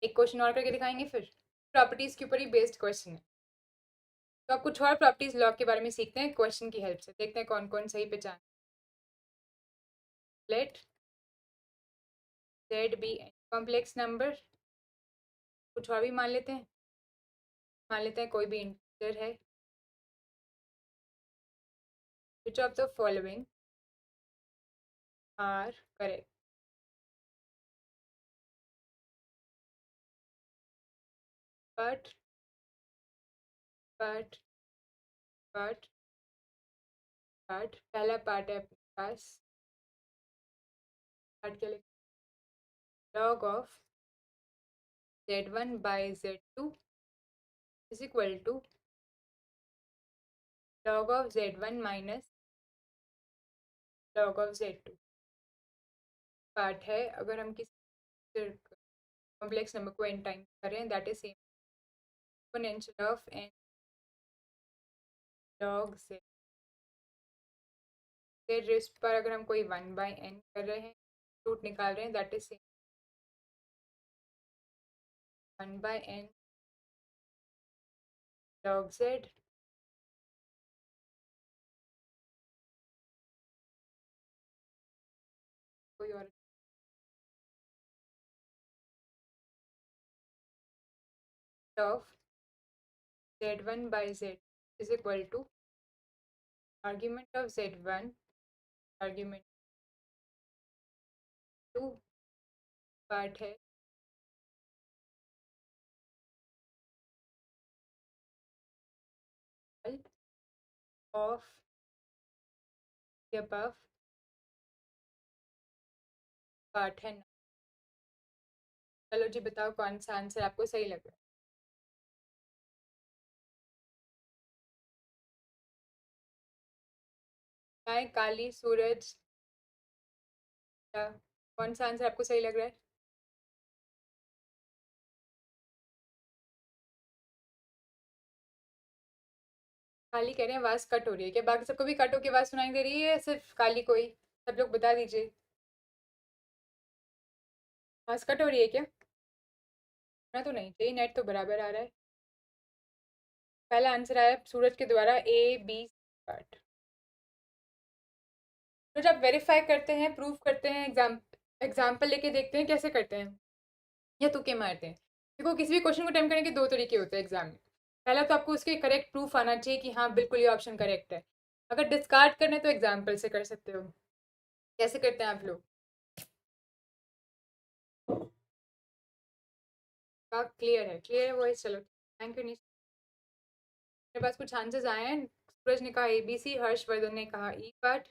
एक क्वेश्चन और करके दिखाएंगे फिर, प्रॉपर्टीज के ऊपर ही बेस्ड क्वेश्चन है। तो आप कुछ और प्रॉपर्टीज लॉग के बारे में सीखते हैं क्वेश्चन की हेल्प से, देखते हैं कौन कौन सही पहचान। Let z be an complex number. कुछ और भी मान लेते हैं, मान लेते हैं कोई भी इंटीजर है। Which of the following are correct, but but but but पहला पार्ट है अपने पास, पार्ट के लिए log of z1 by z2 is equal to log of z1 minus log of z2। Part है, अगर हम किसी कॉम्प्लेक्स नंबर को n टाइम करें, that is same exponential of n log z। z raised पर अगर हम कोई 1 बाई n कर रहे हैं, रूट निकाल रहे हैं, that is same 1 by n log z। कोई और of z1 by z is equal to argument of z1 argument 2, part है ऑफ द above, पार्ट है। चलो जी बताओ कौन सा आंसर आपको सही लग रहा है। गाय, काली, सूरज, या कौन सा आंसर आपको सही लग रहा है। काली कह रहे हैं, आवाज कट हो रही है क्या, बाकी सबको भी कट होकर आवाज सुनाई दे रही है, सिर्फ काली को ही, सब लोग बता दीजिए। आवाज कट हो रही है क्या, ना तो नहीं चाहिए, नेट तो बराबर आ रहा है। पहला आंसर आया सूरज के द्वारा, ए बी पार्ट। तो जब वेरीफाई करते हैं, प्रूफ करते हैं, एग्जाम्पल लेके देखते हैं कैसे करते हैं, या तुक्के मारते हैं। देखो किसी भी क्वेश्चन को अटेम्प्ट करने के दो तरीके होते हैं एग्जाम में। पहला तो आपको उसके करेक्ट प्रूफ आना चाहिए कि हाँ बिल्कुल ये ऑप्शन करेक्ट है। अगर डिस्कार्ड करना है तो एग्जाम्पल से कर सकते हो। कैसे करते हैं आप लोग, क्लियर है, क्लियर है वो है, चलो थैंक यू। मेरे पास कुछ आंसर्स आए हैं। सूरज ने कहा ABC, हर्षवर्धन ने कहा ई पार्ट,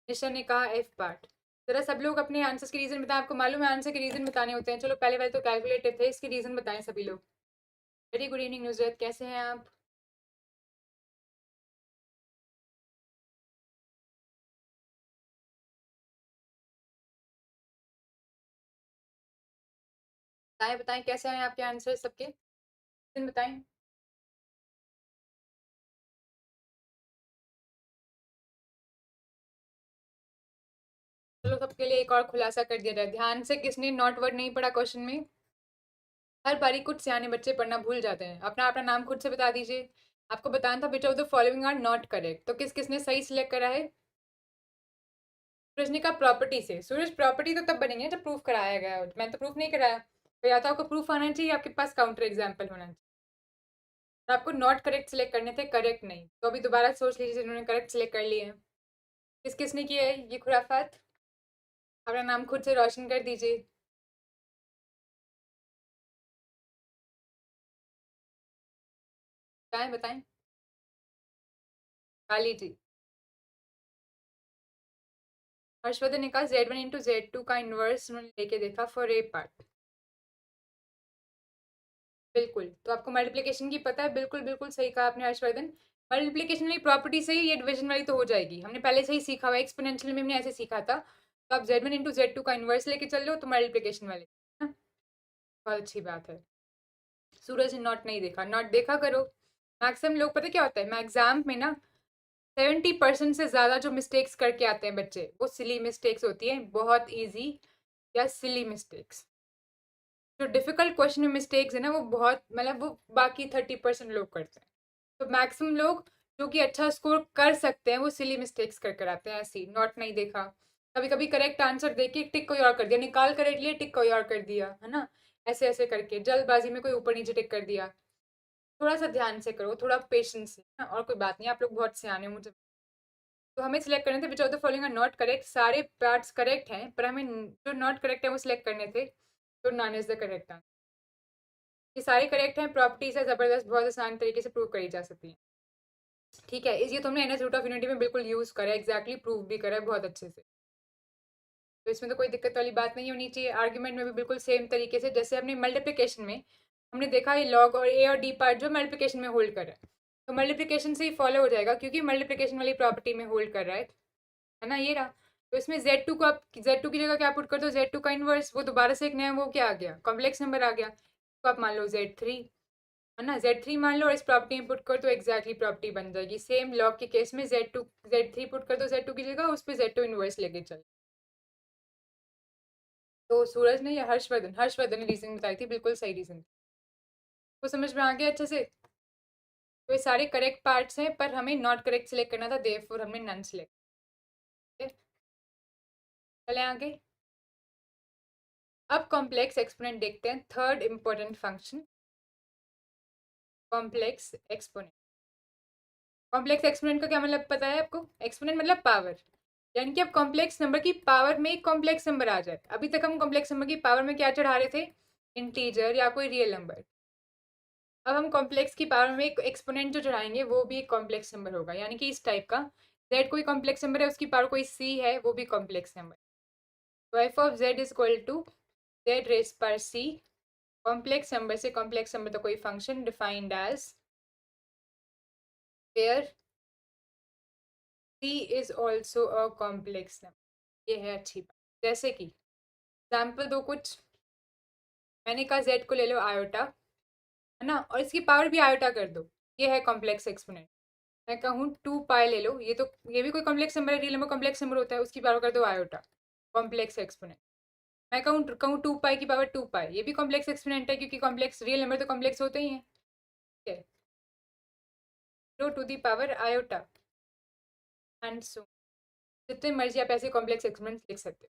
निशा ने कहा एफ पार्ट। जरा सब लोग अपने आंसर्स के रीजन बताएं, आपको मालूम है आंसर के रीजन बताने होते हैं। चलो पहले वाले तो कैलकुलेटेड थे, इसके रीजन बताएं सभी लोग। वेरी गुड इवनिंग नुजरत, कैसे हैं आप। बताएं बताएं कैसे हैं आपके आंसर सबके, दिन बताएं। चलो सबके लिए एक और खुलासा कर दिया जाए, ध्यान से, किसने नॉट वर्ड नहीं पढ़ा क्वेश्चन में। हर बारी कुछ सियाने बच्चे पढ़ना भूल जाते हैं। अपना अपना नाम खुद से बता दीजिए। आपको बताना था which of the following are not correct, तो किस किसने सही सिलेक्ट करा है। सूरज ने कहा प्रॉपर्टी से। सूरज प्रॉपर्टी तो तब बनेंगे जब प्रूफ कराया गया हो, मैंने तो प्रूफ नहीं कराया। तो या तो आपको प्रूफ आना चाहिए, आपके पास काउंटर एग्जाम्पल होना चाहिए। और आपको नॉट करेक्ट सिलेक्ट करने थे, करेक्ट नहीं। तो अभी दोबारा सोच लीजिए जिन्होंने करेक्ट सिलेक्ट कर लिए हैं। किस किसने किया है ये खुराफात। अपना नाम खुद से रोशन कर दीजिए। बताएं बताएं। काली जी। हर्षवर्धन ने कहा Z1 into Z2 का इनवर्स उन्होंने लेके देखा फॉर ए पार्ट। बिल्कुल, तो आपको मल्टीप्लिकेशन की पता है, बिल्कुल बिल्कुल सही कहा आपने हर्षवर्धन। मल्टीप्लिकेशन वाली प्रॉपर्टी से ही ये डिवीजन वाली तो हो जाएगी, हमने पहले से ही सीखा हुआ है, एक्सपोनेंशियल में हमने ऐसे सीखा था। तो आप Z1 into Z2 का इनवर्स लेके चल रहे हो तो मल्टीप्लिकेशन वाले, हाँ, बहुत अच्छी बात है। सूरज ने नॉट नहीं देखा, नॉट देखा करो। मैक्सिमम लोग पता क्या होता है, मैं एग्जाम में ना 70% से ज्यादा जो मिस्टेक्स करके आते हैं बच्चे, वो सिली मिस्टेक्स होती है, बहुत ईजी या सिली मिस्टेक्स। जो डिफिकल्ट क्वेश्चन में मिस्टेक्स है ना, वो बहुत मतलब वो बाकी 30% लोग करते हैं। तो मैक्सिमम लोग जो कि अच्छा स्कोर कर सकते हैं वो सिली मिस्टेक्स कर कर आते हैं, ऐसी नॉट नहीं देखा। कभी कभी करेक्ट आंसर देके टिक कोई और कर दिया, निकाल कर लिए टिक कोई और कर दिया, है ना। ऐसे ऐसे करके जल्दबाजी में कोई ऊपर नीचे टिक कर दिया। थोड़ा सा ध्यान से करो, थोड़ा पेशेंस से, हाँ, और कोई बात नहीं, आप लोग बहुत सियाने हो मुझे। तो हमें सिलेक्ट करने थे which of the following are not correct. सारे पार्ट्स करेक्ट हैं पर हमें जो नॉट करेक्ट है वो सिलेक्ट करने थे, तो non is the correct answer. ये सारे करेक्ट हैं, प्रॉपर्टीज है जबरदस्त, बहुत आसान तरीके से प्रूव करी जा सकती है। ठीक है, इस ये तुमने एनएस रूट ऑफ यूनिटी में बिल्कुल यूज करा है, एग्जैक्टली प्रूव भी करा है बहुत अच्छे से। तो इसमें तो कोई दिक्कत वाली बात नहीं होनी चाहिए। आर्ग्यूमेंट में भी बिल्कुल सेम तरीके से जैसे हमने मल्टीप्लिकेशन में हमने देखा ये लॉग और ए और डी पार्ट जो मल्टीप्लिकेशन में होल्ड कर रहा है, तो मल्टीप्लिकेशन से ही फॉलो हो जाएगा क्योंकि मल्टीप्लिकेशन वाली प्रॉपर्टी में होल्ड कर रहा है ना, ये रहा। तो इसमें Z2 को आप Z2 की जगह क्या पुट कर दो, Z2 का इनवर्स, वो दोबारा से एक नया वो क्या आ गया, कॉम्प्लेक्स नंबर आ गया, तो आप मान लो Z3, है ना, Z3 मान लो और इस प्रॉपर्टी में पुट कर तो एग्जैक्टली प्रॉपर्टी बन जाएगी। सेम लॉग के केस में Z3 पुट कर दो Z2 की जगह, उस पर Z2 इनवर्स लेके चल। तो सूरज ने या हर्षवर्धन, हर्षवर्धन ने रीजन बताई थी, बिल्कुल सही रीजन। वो समझ में आ गया अच्छे से। तो ये सारे करेक्ट पार्ट्स हैं पर हमें नॉट करेक्ट सिलेक्ट करना था, देयरफॉर हमने नन सिलेक्ट। चले आगे। अब कॉम्प्लेक्स एक्सपोनेंट देखते हैं, third important function, complex exponent. Complex exponent का क्या मतलब पता है आपको, एक्सपोनेंट मतलब पावर, यानी कि अब कॉम्प्लेक्स नंबर की पावर में एक कॉम्प्लेक्स नंबर आ जाए। अभी तक हम कॉम्प्लेक्स नंबर की पावर में क्या चढ़ा रहे थे, इंटीजर या कोई रियल नंबर। अब हम कॉम्प्लेक्स की पावर में एक एक्सपोनेंट जो चढ़ाएंगे वो भी एक कॉम्प्लेक्स नंबर होगा, यानी कि इस टाइप का। z कोई कॉम्प्लेक्स नंबर है, उसकी पावर कोई c है, वो भी कॉम्प्लेक्स नंबर। तो f of z is equal to z raise पर c। कॉम्प्लेक्स नंबर से कॉम्प्लेक्स नंबर तो कोई function defined as where c is also a complex number. ये है अच्छी बात। जैसे कि एग्जाम्पल दो कुछ, मैंने कहा z को ले लो आयोटा, है ना, और इसकी पावर भी आयोटा कर दो, ये है कॉम्प्लेक्स एक्सपोनेंट। मैं कहूँ 2 पाई ले लो, ये तो ये भी कोई कॉम्प्लेक्स नंबर है, रियल नंबर कॉम्प्लेक्स नंबर होता है, उसकी पावर कर दो आयोटा, कॉम्प्लेक्स एक्सपोनेंट। मैं कहूँ 2 पाई की पावर 2 पाई, ये भी कॉम्प्लेक्स एक्सपोनेंट है क्योंकि कॉम्प्लेक्स रियल नंबर तो कॉम्प्लेक्स होते ही हैं। ठीक है, लो two the power iota and so, जितने मर्जी आप ऐसे कॉम्प्लेक्स एक्सपोनेंट्स लिख सकते हो।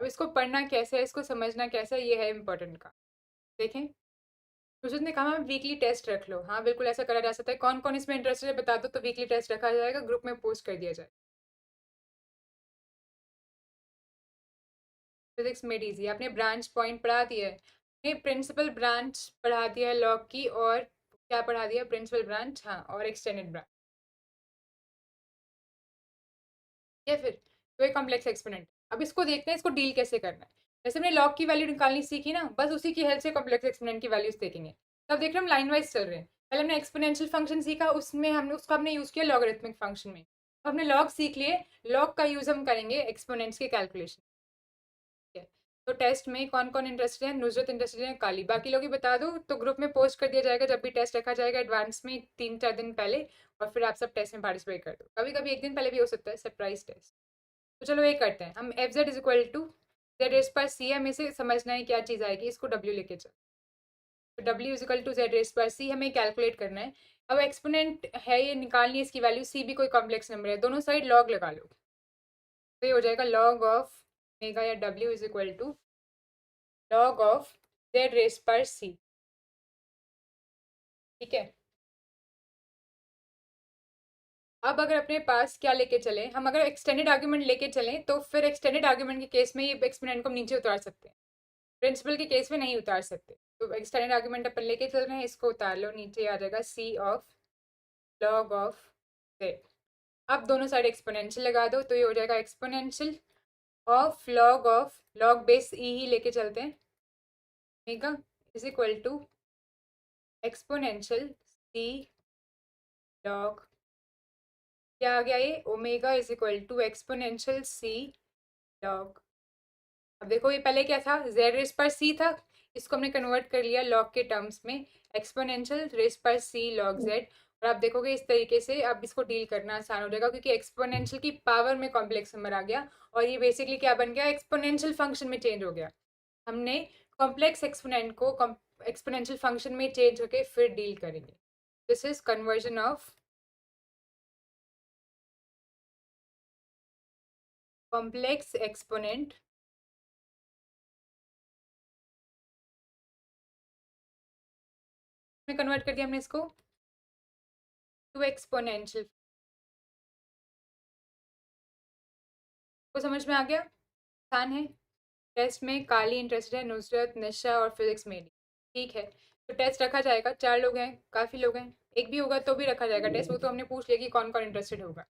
अब इसको पढ़ना कैसे है, इसको समझना कैसे है, ये है इंपॉर्टेंट का। देखें, सुजीत ने कहा वीकली टेस्ट रख लो, हाँ बिल्कुल ऐसा करा जा सकता है। कौन कौन इसमें इंटरेस्टेड है बता दो, तो वीकली टेस्ट रखा जाएगा, ग्रुप में पोस्ट कर दिया जाए। फिजिक्स मेड इजी, आपने ब्रांच पॉइंट पढ़ा दिया है, आपने प्रिंसिपल ब्रांच पढ़ा दिया है लॉग की, और क्या पढ़ा दिया, प्रिंसिपल ब्रांच, हाँ, और एक्सटेंडेड ब्रांच। ये फिर तो एक कॉम्प्लेक्स एक्सपोनेंट। अब इसको देखते हैं इसको डील कैसे करना है। जैसे हमने लॉग की वैल्यू निकालनी सीखी ना, बस उसी की हेल्प से कॉम्प्लेक्स एक्सपोनेंट की वैल्यूज देखेंगे। तब देख रहे हम लाइन वाइज चल रहे हैं। पहले हमने एक्सपोनेंशियल फंक्शन सीखा, उसमें हमने उसका हमने यूज किया लॉगरिथमिक फंक्शन में। अब हमने लॉग सीख लिए, लॉग का यूज हम करेंगे एक्सपोनेंट्स के कैलकुलेशन। तो टेस्ट में कौन कौन इंटरेस्टेड है? नुजरत इंटरेस्टेड है, काली, बाकी लोग ही बता दो तो ग्रुप में पोस्ट कर दिया जाएगा जब भी टेस्ट रखा जाएगा एडवांस में 3-4 दिन पहले। और फिर आप सब टेस्ट में पार्टिसिपेट कर दो, कभी कभी एक दिन पहले भी हो सकता है सरप्राइज टेस्ट। तो चलो ये करते हैं हम, f z is equal to z raise पर सी, हमें से समझना है क्या चीज़ आएगी, इसको डब्ल्यू लेके चल। तो डब्ल्यू is equal to z raise पर सी हमें कैलकुलेट करना है। अब एक्सपोनेंट है ये, निकालनी है इसकी वैल्यू, सी भी कोई कॉम्प्लेक्स नंबर है, दोनों साइड लॉग लगा लो। तो ये हो जाएगा लॉग ऑफ मेगा या डब्ल्यू is equal to log of z raise पर सी। ठीक है। अब अगर अपने पास क्या लेके चले हम, अगर एक्सटेंडेड आर्ग्यूमेंट लेके चलें तो फिर एक्सटेंडेड आर्ग्यूमेंट के केस में ये एक्सपोनेंट को हम नीचे उतार सकते हैं, प्रिंसिपल के केस में नहीं उतार सकते। तो एक्सटेंडेड आर्ग्यूमेंट अपन लेके चल रहे हैं, इसको उतार लो, नीचे आ जाएगा सी ऑफ लॉग ऑफ जेड। अब दोनों साइड एक्सपोनेंशियल लगा दो, तो ये हो जाएगा exponential of log base e ही लेके चलते हैं, omega is equal to exponential c log, क्या आ गया ये, omega is equal to exponential c log. अब देखो ये पहले क्या था, जेड रेस पर सी था, इसको हमने कन्वर्ट कर लिया लॉग के टर्म्स में, एक्सपोनेंशियल रेस पर सी लॉग जेड। और आप देखोगे इस तरीके से अब इसको डील करना आसान हो जाएगा, क्योंकि एक्सपोनेंशियल की पावर में कॉम्प्लेक्स नंबर आ गया और ये बेसिकली क्या बन गया, एक्सपोनेंशियल फंक्शन में चेंज हो गया। हमने कॉम्प्लेक्स एक्सपोनेंट को एक्सपोनेंशियल फंक्शन में चेंज करके फिर डील करेंगे। This is conversion of complex exponent में कन्वर्ट कर दिया हमने इसको टू एक्सपोनेंशियल। को समझ में आ गया? आसान है। टेस्ट में काली इंटरेस्टेड है, नुसरत, निशा और फिजिक्स मेरी। ठीक है। तो टेस्ट रखा जाएगा, 4 लोग हैं, काफ़ी लोग हैं, एक भी होगा तो भी रखा जाएगा टेस्ट, वो तो हमने पूछ लिया कि कौन कौन इंटरेस्टेड होगा।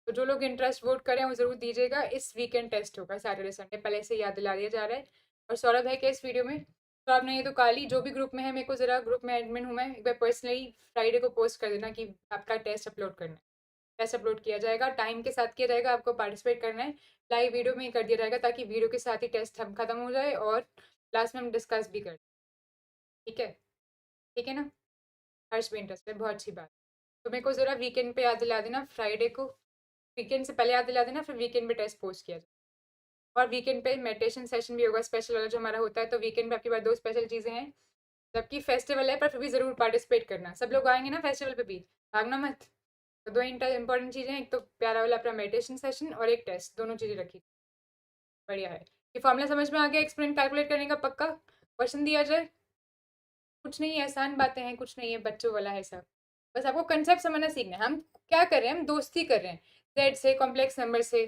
तो जो लोग इंटरेस्ट वोट करें वो ज़रूर दीजिएगा, इस वीकेंड टेस्ट होगा सैटरडे संडे, पहले से याद दिला दिया जा रहा है। और सौरभ है क्या इस वीडियो में? तो आपने ये तो काली जो भी ग्रुप में है, मेरे को ज़रा, ग्रुप में एडमिन हूँ मैं, एक बार पर्सनली फ्राइडे को पोस्ट कर देना कि आपका टेस्ट अपलोड करना है। टेस्ट अपलोड किया जाएगा, टाइम के साथ किया जाएगा, आपको पार्टिसिपेट करना है, लाइव वीडियो में ही कर दिया जाएगा ताकि वीडियो के साथ ही टेस्ट हम खत्म हो जाए और क्लास में हम डिस्कस भी कर। ठीक है? ठीक है ना? हर्ष भी इंटरेस्ट है, बहुत अच्छी बात। तो मेरे को ज़रा वीकेंड पे याद दिला देना, फ्राइडे को, वीकेंड से पहले याद दिला देना, फिर वीकेंड पे टेस्ट पोस्ट किया जाए। और वीकेंड पे मेडिटेशन सेशन भी होगा स्पेशल वाला जो हमारा होता है, तो वीकेंड पे आपके पास 2 स्पेशल चीज़ें हैं। जबकि फेस्टिवल है पर फिर भी ज़रूर पार्टिसिपेट करना, सब लोग आएंगे ना फेस्टिवल पे भी, भागना मत। तो 2 इंपॉर्टेंट चीज़ें हैं, एक तो प्यारा वाला अपना मेडिटेशन सेशन और एक टेस्ट, दोनों चीज़ें रखी। बढ़िया है। ये फॉर्मूला समझ में आ गया एक्सपोनेंट कैलकुलेट करने का? पक्का क्वेश्चन दिया जाए? कुछ नहीं है, आसान बातें हैं, कुछ नहीं है, बच्चों वाला है सब। बस आपको कंसेप्ट समझना सीखना है। हम क्या कर रहे हैं, हम दोस्ती कर रहे हैं जेड से, कॉम्प्लेक्स नंबर से,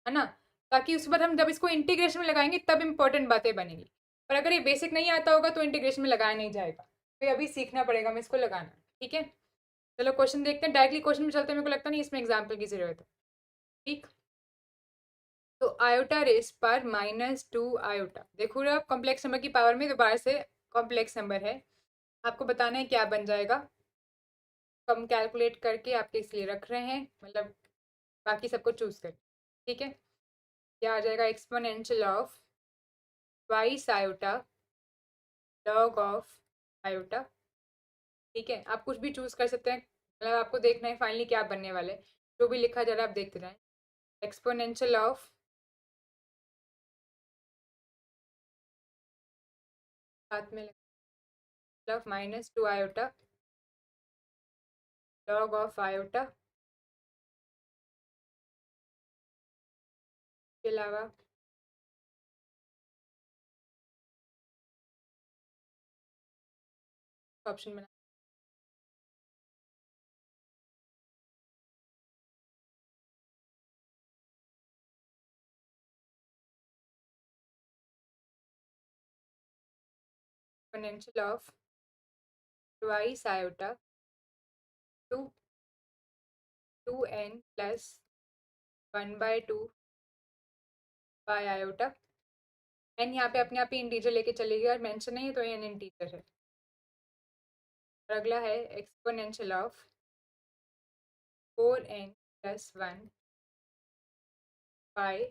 है ना, ताकि उसके बाद हम जब इसको इंटीग्रेशन में लगाएंगे तब इंपॉर्टेंट बातें बनेंगी। पर अगर ये बेसिक नहीं आता होगा तो इंटीग्रेशन में लगाया नहीं जाएगा, तो ये अभी सीखना पड़ेगा हमें इसको लगाना। ठीक है, चलो क्वेश्चन देखते हैं, डायरेक्टली क्वेश्चन में चलते हैं, मेरे को लगता नहीं इसमें एग्जाम्पल की जरूरत है। ठीक, तो आयोटा रेस पर -2 आयोटा, देखो आप कॉम्प्लेक्स नंबर की पावर में दोबारा से कॉम्प्लेक्स नंबर है, आपको बताना है क्या बन जाएगा। तो हम कैलकुलेट करके आपके इसलिए रख रहे हैं, मतलब बाकी सबको चूज कर। ठीक है, क्या आ जाएगा, exponential of twice iota log of iota. ठीक है, आप कुछ भी चूज कर सकते हैं, मतलब आपको देखना है फाइनली क्या बनने वाले, जो भी लिखा जा रहा है आप देखते जाएं। एक्सपोनेंशियल ऑफ, साथ में of -2 iota log of iota के अलावा ऑप्शन बना exponential of twice iota to 2n plus 1/2 by iota. N यहाँ पे अपने आप ही इंटीजर लेके चलेगी और मेंशन नहीं है तो एन इंटीजर है। और अगला है exponential of 4n plus 1 bye,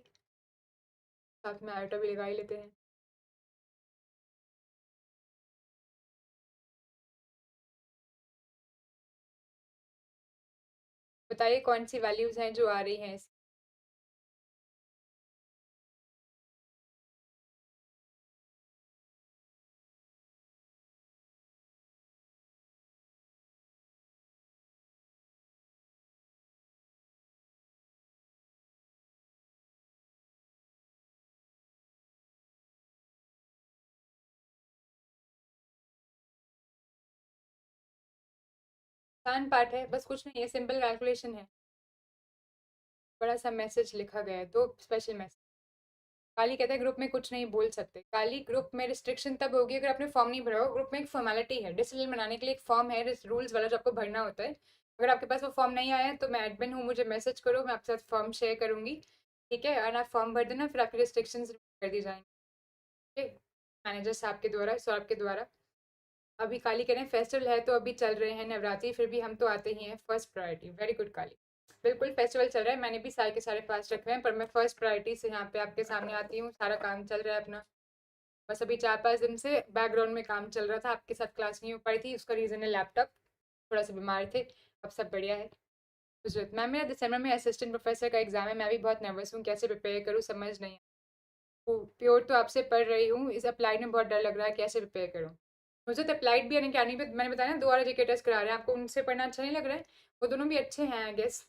साथ में आयोटा भी लगा ही लेते हैं, बताइए कौन सी वैल्यूज हैं जो आ रही हैं इस आसान पार्ट है, बस कुछ नहीं है, सिंपल कैलकुलेशन है। बड़ा सा मैसेज लिखा गया है, दो स्पेशल मैसेज। काली कहता है ग्रुप में कुछ नहीं बोल सकते। काली, ग्रुप में रिस्ट्रिक्शन तब होगी अगर आपने फॉर्म नहीं भरा हो। ग्रुप में एक फॉर्मेलिटी है, डिसिप्लिन बनाने के लिए एक फॉर्म है रूल्स वाला जो आपको भरना होता है। अगर आपके पास वो फॉर्म नहीं आया है तो मैं एडमिन हूँ, मुझे मैसेज करो, मैं आपके साथ फॉर्म शेयर करूंगी। ठीक है, और आप फॉर्म भर देना, फिर आपकी रिस्ट्रिक्शन कर दी जाएंगी। ठीक है, मैनेजर साहब के द्वारा, सौरभ के द्वारा। अभी काली कह रहे हैं फेस्टिवल है तो अभी चल रहे हैं नवरात्रि, फिर भी हम तो आते ही हैं फर्स्ट प्रायोरिटी। वेरी गुड काली। बिल्कुल फेस्टिवल चल रहा है, मैंने भी सारे के सारे फास्ट रखे हैं, पर मैं फर्स्ट प्रायोरिटी से यहाँ पे आपके सामने आती हूँ। सारा काम चल रहा है अपना। बस अभी 4-5 दिन से बैकग्राउंड में काम चल रहा था, आपके साथ क्लास नहीं हो पाई थी, उसका रीज़न है लैपटॉप। थोड़ा सा बीमार थे, अब सब बढ़िया है। गुजरात मैम, मेरा दिसंबर में असिस्टेंट प्रोफेसर का एग्जाम है, मैं भी बहुत नर्वस हूँ, कैसे प्रिपेयर करूँ समझ नहीं। प्योर तो आपसे पढ़ रही हूँ, इस अप्लाइड में बहुत डर लग रहा है, कैसे प्रिपेयर करूँ। मुझे तो अप्लाइड भी यानी क्या नहीं, मैंने बताया ना 2 और करा रहे हैं आपको, उनसे पढ़ना अच्छा नहीं लग रहा है। वो दोनों भी अच्छे हैं आई गेस,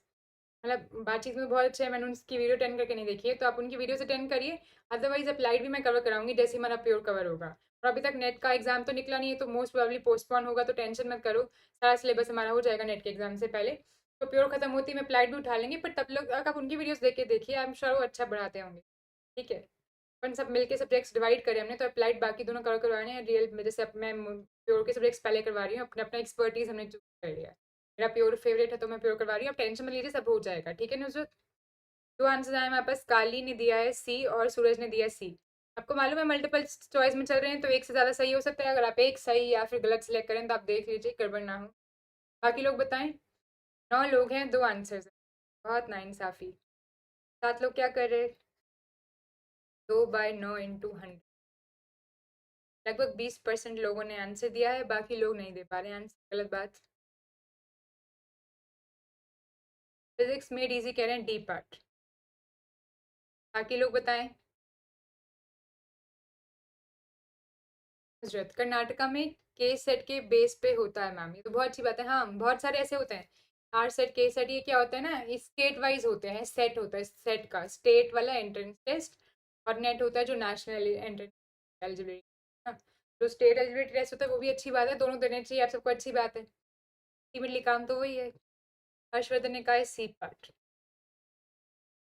मतलब बातचीत में बहुत अच्छे हैं। मैंने उनकी वीडियो अटेंड करके नहीं देखी है, तो आप उनकी वीडियो से अटेंड करिए। अदरवाइज अप्लाइड भी मैं कवर कराऊंगी जैसे ही हमारा प्योर कवर होगा। और अभी तक नेट का एग्जाम तो निकला नहीं है, तो मोस्ट प्रोबेबली पोस्टपोन होगा, तो टेंशन मत करो, सारा सिलेबस हमारा हो जाएगा नेट के एग्जाम से पहले। तो प्योर खत्म होती है, मैं अप्लाइड भी उठा लेंगे, पर तब लोग आप उनकी वीडियोस देख के देखिए, आई एम श्योर वो अच्छा बढ़ाते होंगे। ठीक है, अपन सब मिलके सब्जेक्ट्स डिवाइड करें हमने, तो अप्लाइड बाकी दोनों कवर करवाने हैं। रियल में जैसे अब मैं प्योर के सब्जेक्ट्स पहले करवा रही हूँ, अपना अपना एक्सपर्टीज हमने चूज कर लिया है। मेरा प्योर फेवरेट है तो मैं प्योर करवा रही हूँ, अब टेंशन मत लीजिए, सब हो जाएगा। ठीक है नुजरत। दो आंसर आए हमारे पास, काली ने दिया है सी और सूरज ने दिया सी। आपको मालूम है मल्टीपल चॉइस में चल रहे हैं तो एक से ज़्यादा सही हो सकता है, अगर आप एक सही या फिर गलत सेलेक्ट करें तो आप देख लीजिए, गड़बड़ ना हो। बाकी लोग बताएं। 9 लोग हैं, 2 आंसर्स हैं, बहुत नाइंसाफ़ी। 7 लोग क्या कर रहे हैं? 2/9 × 100, लगभग 20% लोगों ने आंसर दिया है, बाकी लोग नहीं दे पा रहे हैं आंसर, गलत बात। फिजिक्स मेड इजी कह रहे हैं, डी पार्ट। बाकी लोग बताएं। हजरत, कर्नाटका में के सेट के बेस पे होता है मैम, ये तो बहुत अच्छी बात है। हाँ, बहुत सारे ऐसे होते हैं, आर सेट के सेट, ये क्या होता है ना, स्टेट वाइज होते हैं। सेट होता है सेट का, स्टेट वाला एंट्रेंस टेस्ट, और नेट होता है जो नेशनल एंट्रेंस एलिजिबिलिटी। जो स्टेट एलिजिबिलिटी टेस्ट होता है वो भी अच्छी बात है, दोनों देने चाहिए आप सबको, अच्छी बात है। अल्टीमेटली काम तो वही है। हर्षवर्धन ने कहा है सी पार्ट।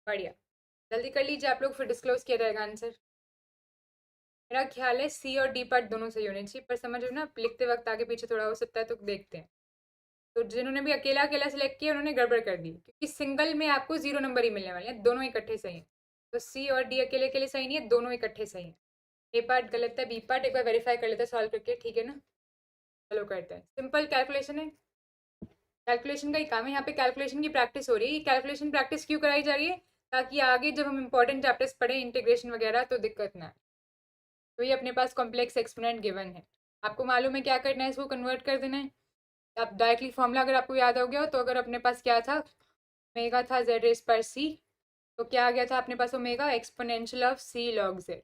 बढ़िया, जल्दी कर लीजिए आप लोग, फिर डिस्क्लोज किया जाएगा आंसर। मेरा ख्याल है सी और डी पार्ट दोनों सही होने चाहिए, पर समझ लो ना लिखते वक्त आगे पीछे थोड़ा हो सकता है, तो देखते हैं। तो जिन्होंने भी अकेला अकेला सिलेक्ट किया उन्होंने गड़बड़ कर दी, क्योंकि सिंगल में आपको 0 नंबर ही मिलने वाले हैं, दोनों इकट्ठे सही हैं। तो सी और डी अकेले अकेले सही नहीं है, दोनों इकट्ठे सही हैं। ए पार्ट गलत है, बी पार्ट एक बार वेरीफाई कर लेते हैं सॉल्व करके, ठीक है ना। चलो करते हैं, सिंपल कैलकुलेशन है। कैलकुलेशन का ही काम है, यहाँ पे कैलकुलेशन की प्रैक्टिस हो रही है। कैलकुलेशन प्रैक्टिस क्यों कराई जा रही है? ताकि आगे जब हम इंपॉर्टेंट चैप्टर्स पढ़ें इंटीग्रेशन वगैरह तो दिक्कत ना आए। तो ये अपने पास कॉम्प्लेक्स एक्सपोनेंट गिवन है, आपको मालूम है क्या करना है, इसको कन्वर्ट कर देना है। आप डायरेक्टली फॉर्मूला अगर आपको याद हो गया हो, तो अगर अपने पास क्या था, ओमेगा था जेड रेस पर सी, तो क्या आ गया था अपने पास, omega exponential of C log Z.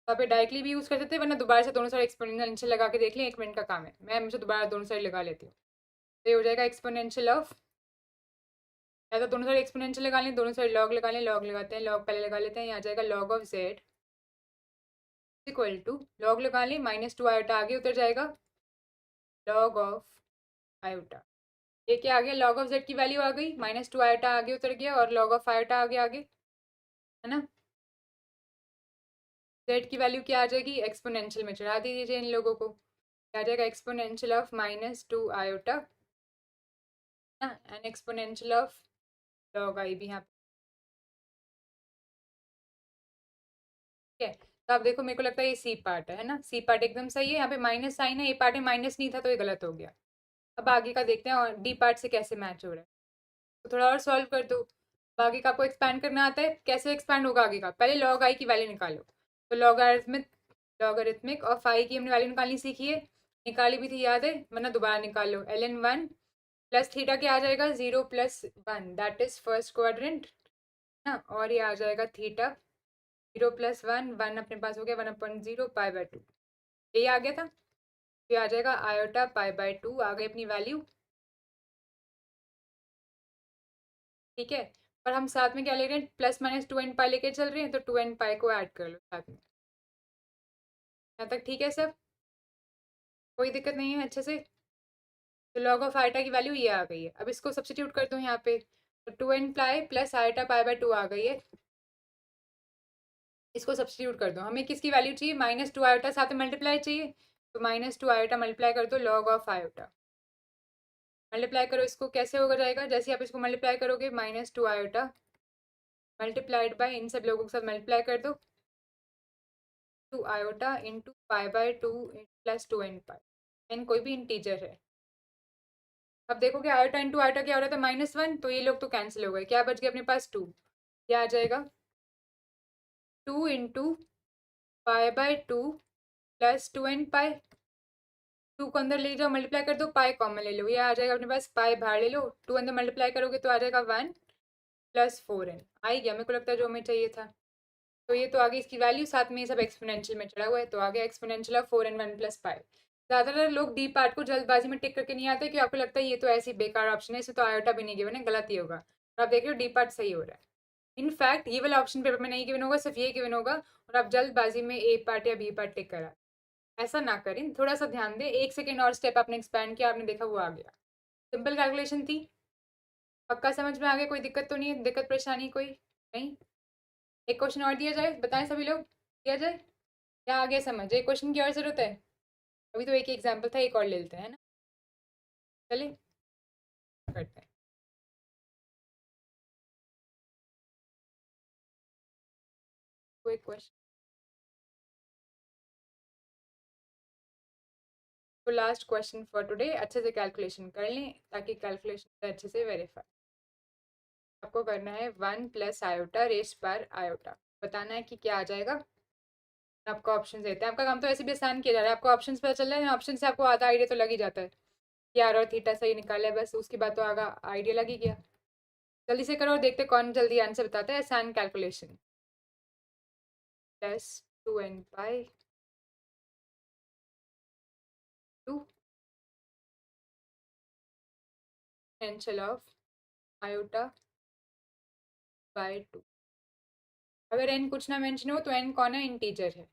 तो आप डायरेक्टली भी यूज़ कर सकते हैं, वरना दोबारा से दोनों साइड एक्सपोनेंशियल लगा के देख लें, 1 मिनट का काम है, मैं मुझे दोबारा दोनों साइड लगा लेती हूँ। तो ये हो जाएगा एक्सपोनेंशियल ऑफ, या तो दोनों साइड एक्सपोनेंशियल लगा लें, दोनों साइड लॉग लगा लें, लॉग लगाते हैं, लॉग पहले लगा लेते हैं, यहाँ आ जाएगा log of z equal to, log लगा लें, -2 आयोटा आगे उतर जाएगा, लॉग ऑफ आयोटा। ये क्या आ गया, लॉग ऑफ जेड की वैल्यू आ गई, -2 आयोटा आगे उतर गया, और लॉग ऑफ आयोटा आगे आगे, है ना। जेड की वैल्यू क्या आ जाएगी, एक्सपोनेंशियल में चढ़ा दीजिए इन लोगों को, क्या आ जाएगा, एक्सपोनेंशियल ऑफ -2 आयोटा ना, and exponential of log I भी यहाँ पे। ठीक है, तो आप देखो, मेरे को लगता है ये सी पार्ट है ना, सी पार्ट एकदम सही है, यहाँ पे माइनस साइन है, ए पार्ट में माइनस नहीं था तो ये गलत हो गया। अब आगे का देखते हैं, और डी पार्ट से कैसे मैच हो रहा है, तो थोड़ा और सॉल्व कर दो। आगे का आपको एक्सपैंड करना आता है, कैसे एक्सपैंड होगा आगे का, पहले लॉग आई की वैल्यू निकालो। तो लॉगरिथमिक ऑफ आई की हमने वैल्यू निकालनी सीखी है, निकाली भी थी याद है, वरना दोबारा निकाल लो। ln 1 प्लस थीटा क्या आ जाएगा, 0+1, दैट इज फर्स्ट क्वाड्रेंट ना। और ये आ जाएगा थीटा 0+1, 1 अपने पास हो गया 1/0 π/2, यही आ गया था। ये आ जाएगा आयोटा π/2 आ गई अपनी वैल्यू। ठीक है, और हम साथ में क्या ले रहे हैं, ±2n π लेके चल रहे हैं, तो 2n π को ऐड कर लो साथ में। यहाँ तक ठीक है सब, कोई दिक्कत नहीं है अच्छे से। तो लॉग ऑफ आयटा की वैल्यू ये आ गई है। अब इसको सब्सटीट्यूट कर दो यहाँ पे, तो 2n π प्लस आयटा π/2 आ गई है। इसको सब्सटीट्यूट कर दो, हमें किसकी वैल्यू चाहिए, -2 आयोटा, साथ में मल्टीप्लाई चाहिए, तो -2 आयोटा मल्टीप्लाई कर दो लॉग ऑफ आयोटा। मल्टीप्लाई करो इसको, कैसे होगा जाएगा, जैसे आप इसको मल्टीप्लाई करोगे, -2 आयोटा मल्टीप्लाइड बाय इन सब लोगों के साथ मल्टीप्लाई कर दो, 2 iota into π/2 plus 2n π, N कोई भी इंटीजर है। अब देखोगे आयोटा इंटू आयोटा क्या हो रहा था, -1, तो ये लोग तो कैंसिल हो गए, क्या बच गया अपने पास 2। क्या आ जाएगा, 2 इंटू π/2 प्लस 2n π, 2 को अंदर ले जाओ मल्टीप्लाई कर दो, पाई कॉमन ले लो, ये आ जाएगा अपने पास, पाई बाहर ले लो, 2 अंदर मल्टीप्लाई करोगे तो आ जाएगा 1 + 4n, आ ही गया, मेरे को लगता है जो हमें चाहिए था। तो ये तो आ गई इसकी वैल्यू, साथ में ये सब एक्सपोनेंशियल में चढ़ा हुआ है, तो आ गया एक्सपोनेंशियल ऑफ 4n 1 + पाई। ज़्यादातर लोग डी पार्ट को जल्दबाजी में टिक करके नहीं आते, कि आपको लगता है ये तो ऐसी बेकार ऑप्शन है, इसमें तो आयोटा भी नहीं गिवन है, गलत ही होगा, और आप देख रहे हो डी पार्ट सही हो रहा है। इनफैक्ट ये वाला ऑप्शन पेपर में नहीं गिवन होगा, सिर्फ ये गिवन होगा, और आप जल्दबाजी में ए पार्ट या बी पार्ट टिक करा, ऐसा ना करें, थोड़ा सा ध्यान दें, 1 सेकेंड और स्टेप आपने एक्सपैंड किया, आपने देखा वो आ गया। सिंपल कैलकुलेशन थी, पक्का समझ में आ गया, कोई दिक्कत तो नहीं है, दिक्कत परेशानी कोई नहीं। एक क्वेश्चन और दिया जाए, बताएं सभी लोग, दिया जाए, क्या आ गया समझ, एक क्वेश्चन की और जरूरत है, अभी तो एक ही एग्जाम्पल था, एक और ले लेते हैं ना, चलिए करते हैं। कोई क्वेश्चन, तो लास्ट क्वेश्चन फॉर टुडे, अच्छे से कैलकुलेशन कर लें, ताकि कैलकुलेशन अच्छे से वेरीफाई। आपको करना है 1 + आयोटा रेस पर आयोटा, बताना है कि क्या आ जाएगा। आपको ऑप्शन देते हैं, आपका काम तो ऐसे भी आसान किया जा रहा है, आपको ऑप्शन पता चल रहा है, ऑप्शन से आपको आधा आइडिया तो लग ही जाता है कि आर और थीटा सही निकाले, बस उसके बाद तो आगा आइडिया लग ही गया। जल्दी से करो और देखते कौन जल्दी आंसर बताता है, आसान calculation. +2n π two exponential of iota by 2। अगर एन कुछ ना मेंशन हो तो एन कौन है, इंटीजर है।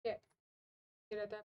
ठीक है, ये रहता है।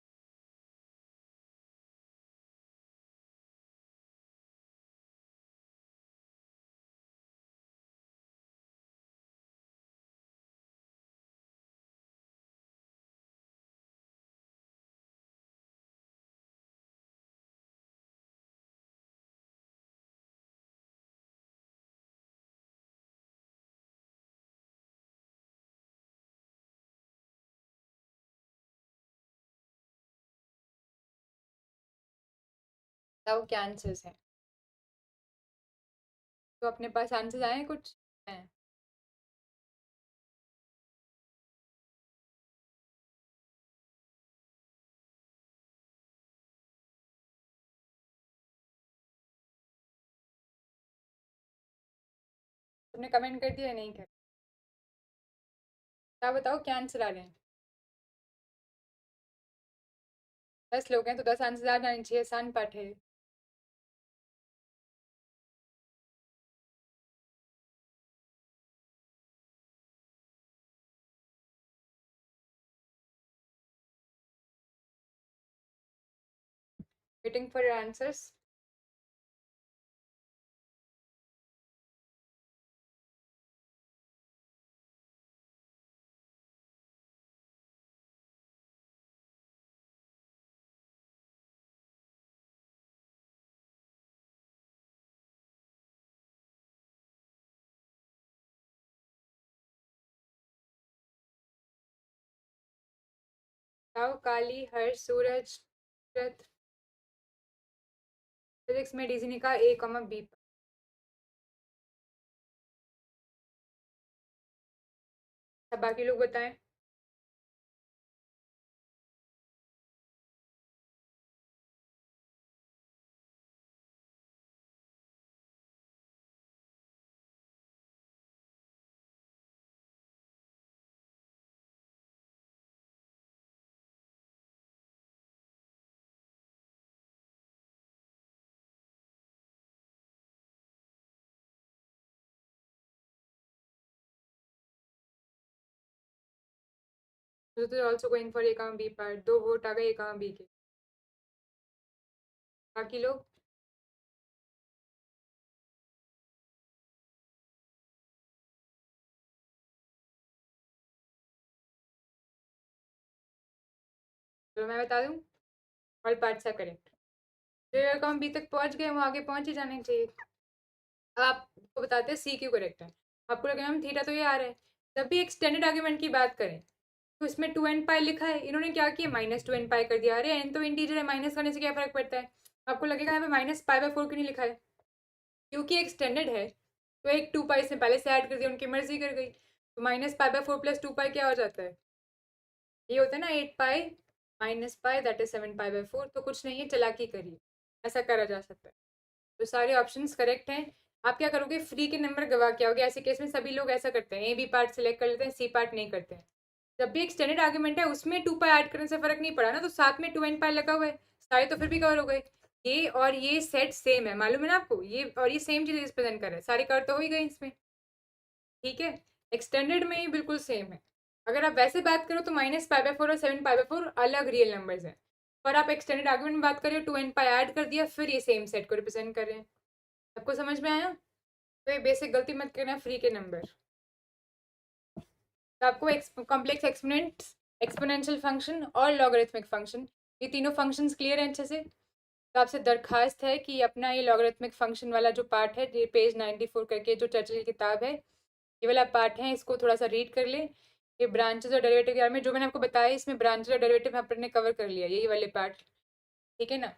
बताओ क्या आंसर्स हैं, तो अपने पास आंसर्स आए हैं कुछ हैं। तुमने कमेंट कर दिया या नहीं कर, क्या बताओ क्या आंसर आ रहे हैं। 10 लोग हैं तो 10 आंसर आ जाने चाहिए, आसान पाठ है। Waiting for your answers. ताऊ, काली, हर्ष, सूरज, रथ। फिजिक्स में डीजी ने कहा A, B। अब बाकी लोग बताएं। तो also going for A, B part. 2 vote आ गए A, B के। बाकी लोग। तो मैं बता दूं, ऑल पार्ट्स आर करेक्ट। जो A, B तक पहुंच गए वो आगे पहुंच ही जाने चाहिए। अब आपको बताते हैं C क्यों करेक्ट है। आपको लगेगा मैम थीटा तो ये आ रहा है। जब भी एक्सटेंडेड आर्ग्यूमेंट की बात करें तो इसमें 2n पाई लिखा है, इन्होंने क्या किया -2n पाई कर दिया। अरे n तो इंटीजर है, माइनस करने से क्या फर्क पड़ता है। आपको लगेगा यहाँ पे -π/4 क्यों नहीं लिखा है, क्योंकि एक्सटेंडेड है तो एक 2 पाई से पहले से ऐड कर दिया, उनकी मर्जी कर गई। तो -π/4 + 2 पाई क्या हो जाता है, ये होता है ना 8 पाई -π, दैट इज 7 π/4। तो कुछ नहीं है, चालाकी करिए, ऐसा करा जा सकता है। तो सारे ऑप्शंस करेक्ट हैं। आप क्या करोगे, फ्री के नंबर गवा के आओगे। ऐसे केस में सभी लोग ऐसा करते हैं, A, B पार्ट सिलेक्ट कर लेते हैं, C पार्ट नहीं करते हैं। जब भी एक्सटेंडेड आर्ग्यूमेंट है उसमें 2 पाई ऐड करने से फर्क नहीं पड़ा ना, तो साथ में 2n पाई लगा हुआ है, सारे तो फिर भी कवर हो गए। ये और ये सेट सेम है, मालूम है ना आपको, ये और ये सेम चीज रिप्रेजेंट कर रहा है, सारे कवर तो हो ही गए इसमें। ठीक है, एक्सटेंडेड में ही बिल्कुल सेम है। अगर आप वैसे बात करो तो -π/4 और 7 π/4 अलग रियल नंबर्स हैं, पर आप एक्सटेंडेड आर्ग्यूमेंट में बात करिए 2n पाई ऐड कर दिया, फिर ये सेम सेट को रिप्रेजेंट कर रहे हैं। आपको समझ में आया। तो ये बेसिक गलती मत करना फ्री के नंबर। तो आपको कॉम्प्लेक्स एक्सपोनेंट, एक्सपोनेंशियल फंक्शन और लॉगरिथमिक फंक्शन, ये तीनों फंक्शंस क्लियर हैं अच्छे से। तो आपसे दरखास्त है कि अपना ये लॉगरिथमिक फंक्शन वाला जो पार्ट है, ये पेज 94 करके जो चर्चिल की किताब है, ये वाला पार्ट है, इसको थोड़ा सा रीड कर ले। ये ब्रांचेस और डेरिवेटिव यार में जो मैंने आपको बताया, इसमें ब्रांचेस और डेरिवेटिव अपन ने कवर कर लिया, यही वाले पार्ट। ठीक है ना।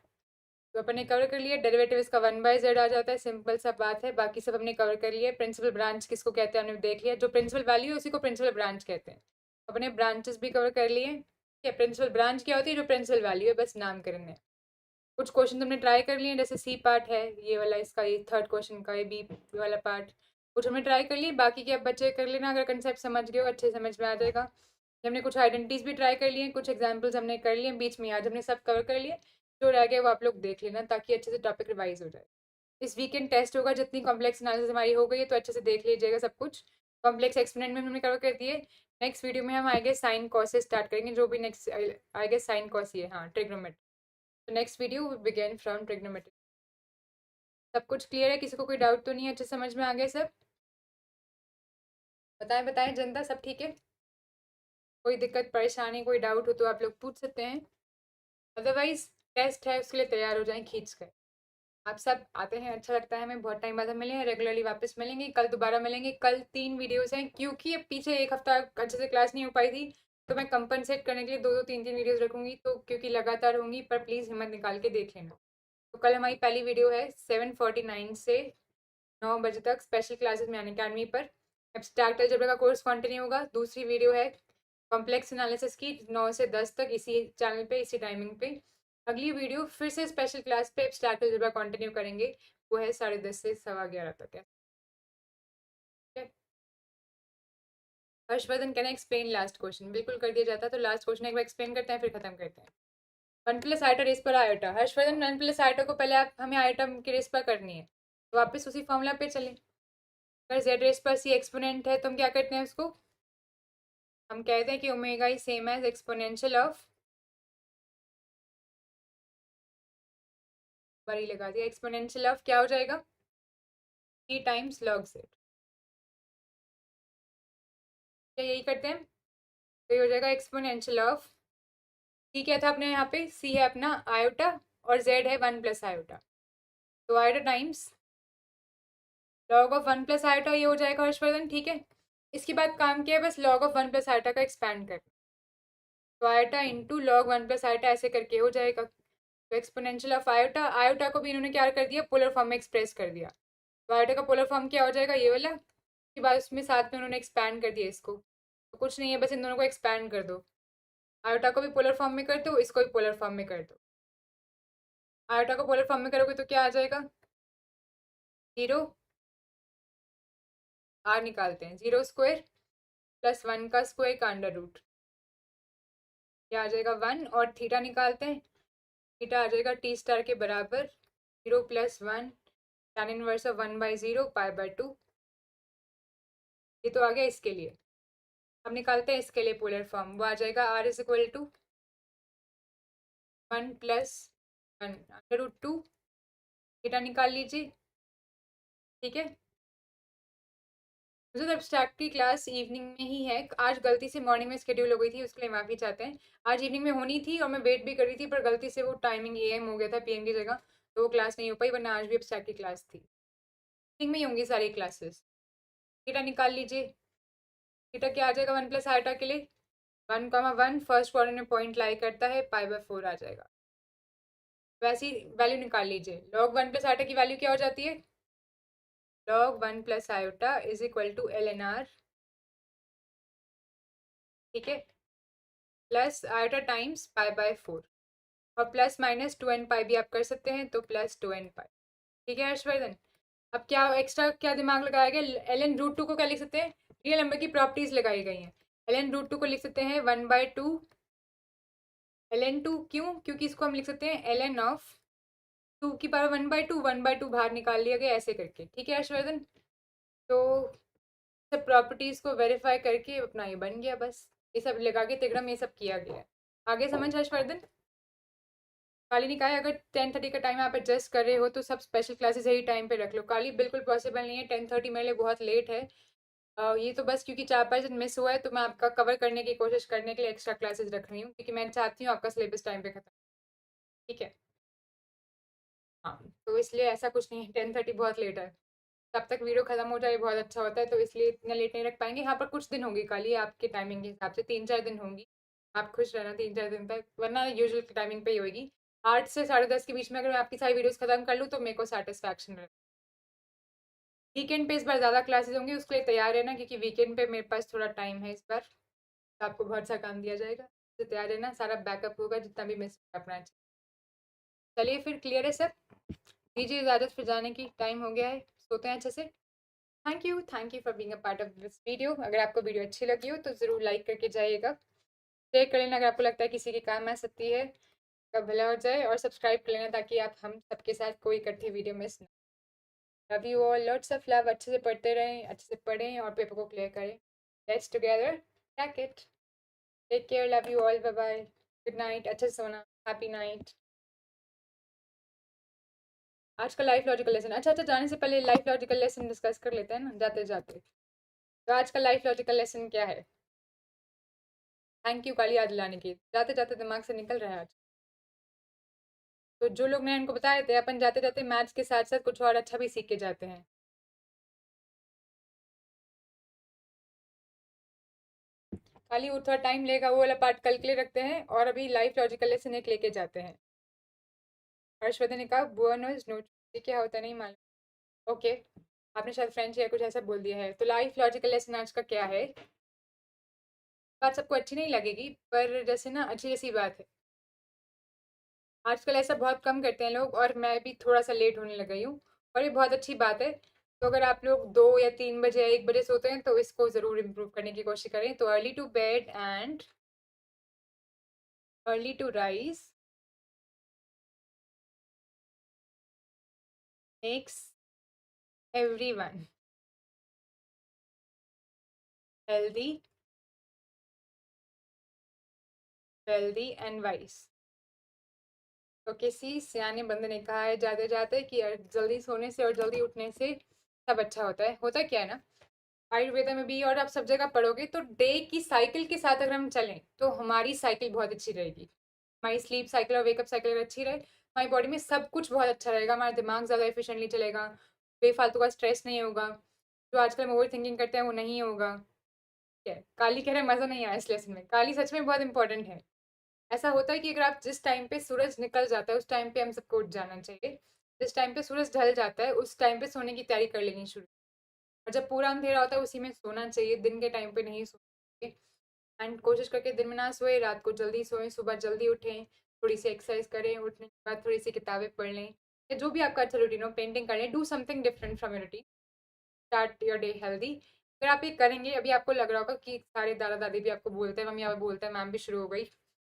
तो अपन ने कवर कर लिया, डेरिवेटिव इसका 1/z आ जाता है, सिंपल सा बात है। बाकी सब हमने कवर कर लिया। प्रिंसिपल ब्रांच किसको कहते हैं हमने देख लिया, जो प्रिंसिपल वैल्यू है उसी को प्रिंसिपल ब्रांच कहते हैं। अपने ब्रांचेस भी कवर कर लिए। ठीक है, प्रिंसिपल ब्रांच क्या होती है, जो प्रिंसिपल वैल्यू है, बस नामकरण है। कुछ क्वेश्चन हमने ट्राई कर लिए, जैसे C पार्ट है ये वाला, इसका ये थर्ड क्वेश्चन का ये B वाला पार्ट कुछ हमने ट्राई कर लिए। बाकी के अब बच्चे कर लेना, अगर कंसेप्ट समझ गए हो अच्छे समझ में आ जाएगा। हमने कुछ आइडेंटिटीज भी ट्राई कर लिए, कुछ एग्जाम्पल्स हमने कर लिए बीच में, आज हमने सब कवर कर लिए। जो रह गए वो आप लोग देख लेना, ताकि अच्छे से टॉपिक रिवाइज हो जाए। इस वीकेंड टेस्ट होगा, जितनी कॉम्प्लेक्स एनालिसिस हमारी हो गई है तो अच्छे से देख लीजिएगा सब कुछ। कॉम्प्लेक्स एक्सपोनेंट में हमने कवर कर दिए। नेक्स्ट वीडियो में हम आएंगे साइन कॉस से स्टार्ट करेंगे, जो भी नेक्स्ट आएगा साइन कॉस ही है, हाँ ट्रिग्नोमेट्री। तो next video will begin from trigonometry. सब कुछ क्लियर है, किसी को कोई डाउट तो नहीं है, अच्छे समझ में आ गया सब। बताएं बताएं जनता, सब ठीक है। कोई दिक्कत परेशानी कोई डाउट हो तो आप लोग पूछ सकते हैं, अदरवाइज टेस्ट है उसके लिए तैयार हो जाएं खींच कर। आप सब आते हैं, अच्छा लगता है हमें, बहुत टाइम बाद हम मिले हैं, रेगुलरली वापस मिलेंगे, कल दोबारा मिलेंगे। कल 3 वीडियोस हैं, क्योंकि अब पीछे एक हफ्ता अच्छे से क्लास नहीं हो पाई थी, तो मैं कंपनसेट करने के लिए 2-2 3-3 वीडियोस रखूंगी, तो क्योंकि लगातार होंगी, पर प्लीज़ हिम्मत निकाल के देख लेना। तो कल हमारी पहली वीडियो है 7:49 से 9 बजे तक, स्पेशल क्लासेस में अनअकैडमी पर। एब्स्ट्रैक्ट अलजेब्रा का कोर्स कंटिन्यू होगा। दूसरी वीडियो है कॉम्प्लेक्स एनालिसिस की, 9 से 10 तक इसी चैनल पे इसी टाइमिंग पे। अगली वीडियो फिर से स्पेशल क्लास पे एब्स्ट्रैक्ट अलजेब्रा कंटिन्यू करेंगे, वो है 10:30 से 11:15 तक है। हर्षवर्धन कहना एक्सप्लेन लास्ट क्वेश्चन, बिल्कुल कर दिया जाता है। तो लास्ट क्वेश्चन एक बार एक्सप्लेन करते हैं, फिर खत्म करते हैं। 1 + आइटा रेस पर आयोटा, हर्षवर्धन 1 + आइटा को पहले आप हमें आइटा की रेस पर करनी है, तो वापस उसी फॉर्मूला पे चलें। अगर जेड रेस पर सी एक्सपोनेंट है तो हम क्या करते हैं उसको, हम कहते हैं कि omega is same as exponential of, बड़ी लगा दिया, एक्सपोनेंशियल ऑफ क्या हो जाएगा, टी टाइम्स लॉग जेड। क्या यही करते हैं, तो ये हो जाएगा एक्सपोनेंशियल ऑफ, टी क्या था अपने यहाँ पे, सी है अपना आयोटा और जेड है 1 + आयोटा, तो iota times log of 1 + iota, ये हो जाएगा हर्षवर्धन। ठीक है, इसके बाद काम किया है बस लॉग ऑफ 1 + आयोटा का एक्सपैंड कर। तो iota into log 1 plus iota ऐसे करके हो जाएगा। तो एक्सपोनेंशियल ऑफ आयोटा, आयोटा को भी इन्होंने क्या कर दिया, पोलर फॉर्म में एक्सप्रेस कर दिया। तो आयोटा का पोलर फॉर्म क्या हो जाएगा, ये वाला। उसके बाद उसमें साथ में उन्होंने एक्सपैंड कर दिया इसको, तो कुछ नहीं है, बस इन दोनों को एक्सपैंड कर दो। आयोटा को भी पोलर फॉर्म में कर दो, इसको भी पोलर फॉर्म में कर दो। आयोटा को पोलर फॉर्म में करोगे तो क्या आ जाएगा, 0, आर निकालते हैं, 0² प्लस 1 का स्क्वायर का अंडर रूट, ये आ जाएगा 1। और थीटा निकालते हैं, थीटा आ जाएगा टी स्टार के बराबर 0 + 1 tan इनवर्स ऑफ 1/0 π/2। ये तो आ गया इसके लिए। अब निकालते हैं इसके लिए पोलर फॉर्म, वो आ जाएगा r is equal to 1 + 1 √2। Theta निकाल लीजिए, ठीक है। मुझे एब्स्ट्रैक्ट की क्लास इवनिंग में ही है, आज गलती से मॉर्निंग में शेड्यूल हो गई थी, उसके लिए माफ़ी चाहते हैं। आज इवनिंग में होनी थी और मैं वेट भी कर रही थी, पर गलती से वो टाइमिंग AM हो गया था, PM की जगह, तो वो क्लास नहीं हो पाई, वरना आज भी एब्स्ट्रैक्ट की क्लास थी। इवनिंग में ही होंगी सारी क्लासेस। थीटा निकाल लीजिए, थीटा क्या आ जाएगा 1 + आयोटा के लिए, 1, 1 फर्स्ट क्वाड्रेंट में पॉइंट लाई करता है, π/4 आ जाएगा। वैसी वैल्यू निकाल लीजिए, log 1 + आयोटा की वैल्यू क्या हो जाती है, log 1 + iota is equal to ln r, ठीक है, प्लस आयोटा टाइम्स π/4, और प्लस माइनस 2n π भी आप कर सकते हैं, तो प्लस 2n π, ठीक है हर्षवर्धन। अब क्या एक्स्ट्रा क्या दिमाग लगाया गया, ln√2 को क्या लिख सकते हैं, रियल नंबर की प्रॉपर्टीज लगाई गई हैं। ln√2 को लिख सकते हैं 1/2 ln2, क्यों, क्योंकि इसको हम लिख सकते हैं ln ऑफ 2 की पावर 1/2, 1/2 बाहर निकाल लिया गया ऐसे करके, ठीक है हर्षवर्धन। तो सब प्रॉपर्टीज को वेरीफाई करके अपना ये बन गया, बस ये सब लगा के तिगड़म ये सब किया गया है। आगे समझ हर्षवर्धन। काली ने कहा है अगर 10:30 का टाइम आप एडजस्ट कर रहे हो तो सब स्पेशल क्लासेस यही टाइम पे रख लो। काली बिल्कुल पॉसिबल नहीं है, 10:30 मेरे लिए बहुत लेट है। ये तो बस क्योंकि 4-5 दिन मिस हुआ है, तो मैं आपका कवर करने की कोशिश करने के लिए एक्स्ट्रा क्लासेस रख रही हूँ, क्योंकि मैं चाहती हूँ आपका सिलेबस टाइम पे खत्म, ठीक है। हाँ, तो इसलिए ऐसा कुछ नहीं है, 10:30 बहुत लेट है, तब तक वीडियो खत्म हो जाए बहुत अच्छा होता है, तो इसलिए इतना लेट नहीं रख पाएंगे। यहाँ पर कुछ दिन होंगी काली आपके टाइमिंग के हिसाब से, 3-4 दिन होंगी, आप खुश रहना 3-4 दिन तक, वरना यूजुअल टाइमिंग पे ही होगी। 8 से 10:30 के बीच में अगर मैं आपकी सारी वीडियोस खत्म कर लूँ तो मेरे को सेटिस्फैक्शन रहे। वीकेंड पे इस बार ज़्यादा क्लासेस होंगी, उसके लिए तैयार रहना, क्योंकि वीकेंड पे मेरे पास थोड़ा टाइम है इस बार, तो आपको बहुत सा काम दिया जाएगा, तो तैयार रहना, सारा बैकअप होगा जितना भी मिस अपना। चलिए फिर क्लियर है सब, दीजिए इजाज़त, फिर जाने की टाइम हो गया है, सोते हैं अच्छे से। Thank you for being a part of this video. अगर आपको वीडियो अच्छी लगी हो तो ज़रूर लाइक करके जाइएगा, शेयर कर लेना अगर आपको लगता है किसी के काम आ सकती है, का भला हो जाए, और सब्सक्राइब कर लेना ताकि आप हम सबके साथ कोई इकट्ठी वीडियो मिस ना। Love you all, lots of love, अच्छे से पढ़ते रहें, अच्छे से पढ़ें और पेपर को क्लियर करें। Let's together crack it. Take care, love you all, bye bye, good night, अच्छे से सोना, हैप्पी नाइट। आज का लाइफ लॉजिकल लेसन, अच्छा अच्छा, जाने से पहले लाइफ लॉजिकल लेसन डिस्कस कर लेते हैं ना जाते जाते। तो आज का लाइफ लॉजिकल लेसन क्या है, थैंक यू काली याद दिलाने की, जाते जाते दिमाग से निकल रहा है आज। तो जो लोग मैंने इनको बताए थे, अपन जाते जाते मैथ्स के साथ साथ कुछ और अच्छा भी सीख के जाते हैं। खाली वो थोड़ा टाइम लेगा, वो वाला पार्ट कल के लिए रखते हैं, और अभी लाइफ लॉजिकल लेसन एक लेके जाते हैं। हर्षवर्धन ने कहा बुआनोज नोट, ये क्या होता है नहीं मालूम, ओके। आपने शायद फ्रेंच या कुछ ऐसा बोल दिया है। तो लाइफ लॉजिकल लेसन आज का क्या है, बात सबको अच्छी नहीं लगेगी, पर जैसे ना अच्छी जैसी बात है, आजकल ऐसा बहुत कम करते हैं लोग, और मैं भी थोड़ा सा लेट होने लग गई हूँ, और ये बहुत अच्छी बात है। तो अगर आप लोग 2 या 3 बजे या 1 बजे सोते हैं तो इसको ज़रूर इम्प्रूव करने की कोशिश करें। तो early to bed and early to rise makes everyone healthy, wealthy and wise। तो किसी सियाने बंदे ने कहा है जाते जाते कि जल्दी सोने से और जल्दी उठने से सब अच्छा होता है। होता क्या है ना, आयुर्वेदा में भी और आप सब जगह पढ़ोगे, तो डे की साइकिल के साथ अगर हम चलें तो हमारी साइकिल बहुत अच्छी रहेगी। हमारी स्लीप साइकिल और वेकअप साइकिल अगर अच्छी रहे, हमारी बॉडी में सब कुछ बहुत अच्छा रहेगा, हमारा दिमाग ज़्यादा एफिशिएंटली चलेगा, बेफालतू का स्ट्रेस नहीं होगा, जो आजकल हम ओवर थिंकिंग करते हैं वो नहीं होगा। ठीक है, काली कह रहे मजा नहीं आया इस लेसन में। काली सच में बहुत इंपॉर्टेंट है। ऐसा होता है कि अगर आप जिस टाइम पे सूरज निकल जाता है उस टाइम पे हम सबको उठ जाना चाहिए। जिस टाइम पे सूरज ढल जाता है उस टाइम पे सोने की तैयारी कर लेनी शुरू। और जब पूरा अंधेरा होता है उसी में सोना चाहिए, दिन के टाइम पे नहीं सोना। एंड कोशिश करके दिन में ना सोए, रात को जल्दी सोएं, सुबह जल्दी उठें, थोड़ी सी एक्सरसाइज करें, उठने के बाद थोड़ी सी किताबें पढ़ लें, या जो भी आपका अच्छा रूटीन हो, पेंटिंग करें, do something different from your routine, start your day healthy. अगर आप ये करेंगे, अभी आपको लग रहा होगा कि सारे दादा दादी भी आपको बोलते हैं, मम्मी आप बोलते हैं, मैम भी शुरू हो गई,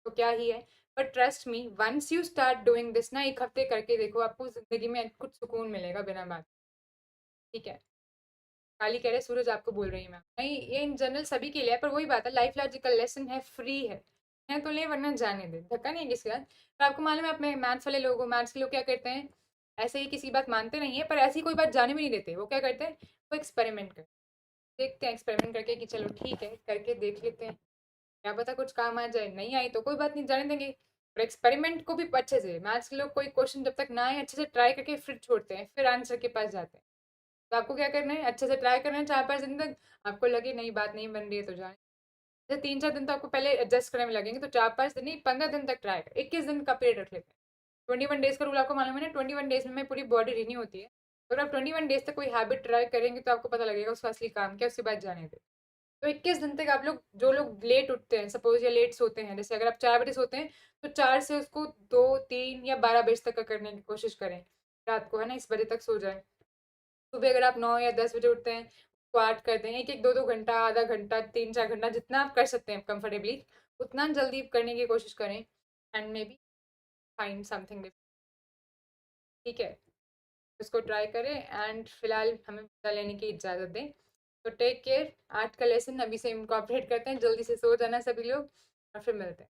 तो क्या ही है। But trust me, once you start doing this ना, एक हफ्ते करके देखो, आपको जिंदगी में कुछ सुकून मिलेगा बिना बात। ठीक है। काली कह रहे सूरज आपको बोल रही है मैम, नहीं ये इन जनरल सभी के लिए है, पर वही बात है, लाइफ लॉजिकल लेसन है, फ्री है तो ले, वरना जाने दे, धक्का नहीं है किसी का। पर आपको मालूम है, अपने मैथ्स वाले लोग, मैथ्स के लोग क्या करते हैं, ऐसे ही किसी बात मानते नहीं है, पर ऐसी कोई बात जाने भी नहीं देते। वो क्या करते हैं, वो एक्सपेरिमेंट करते, देखते हैं एक्सपेरिमेंट करके कि चलो ठीक है, करके देख लेते हैं, क्या पता कुछ काम आ जाए, नहीं आई तो कोई बात नहीं, जाने देंगे। और एक्सपेरिमेंट को भी अच्छे से, मैथ्स के लोग कोई क्वेश्चन जब तक ना आए अच्छे से ट्राई करके फिर छोड़ते हैं, फिर आंसर के पास जाते हैं। तो आपको क्या करना है, अच्छे से ट्राई करना है 4-5 दिन तक। आपको लगे नई बात नहीं बन रही है तो जाए, जैसे 3-4 दिन तो आपको पहले एडजस्ट करने में लगेंगे, तो 4-5 दिन नहीं, 15 दिन तक ट्राई कर, 21 दिन का पीरियड रख लेते हैं। 21 डेज का रूल आपको मालूम है ना, 21 डेज में पूरी बॉडी रिन्यू होती है। तो अगर आप 21 डेज तक कोई हैबिट ट्राई करेंगे तो आपको पता लगेगा उसका असली काम क्या, उसके बाद जाने दे। तो 21 दिन तक आप लोग, जो लोग लेट उठते हैं सपोज, या लेट सोते हैं, जैसे अगर आप 4 बजे सोते हैं, तो 4 से उसको 2, 3 या 12 बजे तक का करने की कोशिश करें, रात को है ना, इस बजे तक सो जाए। सुबह अगर आप 9 या 10 बजे उठते हैं, तो 8 कर दें, एक एक 2-2 घंटा, आधा घंटा, 3-4 घंटा, जितना आप कर सकते हैं कंफर्टेबली, उतना जल्दी करने की कोशिश करें। And may be find something, ठीक है, उसको ट्राई करें। एंड फिलहाल हमें विदा लेने की इजाज़त दें। तो टेक केयर, आज का लेसन अभी से इनकॉर्पोरेट करते हैं, जल्दी से सो जाना सभी लोग, और फिर मिलते हैं।